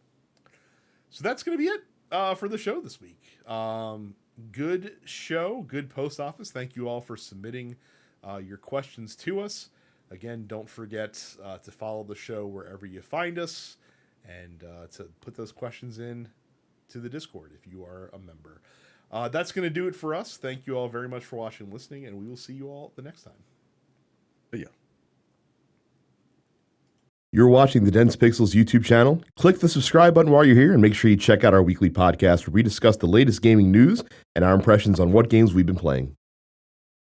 So that's going to be it for the show this week. Good show, good post office. Thank you all for submitting your questions to us. Again, don't forget to follow the show wherever you find us and to put those questions in to the Discord if you are a member. That's going to do it for us. Thank you all very much for watching and listening, and we will see you all the next time. Yeah. You're watching the Dense Pixels YouTube channel. Click the subscribe button while you're here and make sure you check out our weekly podcast where we discuss the latest gaming news and our impressions on what games we've been playing.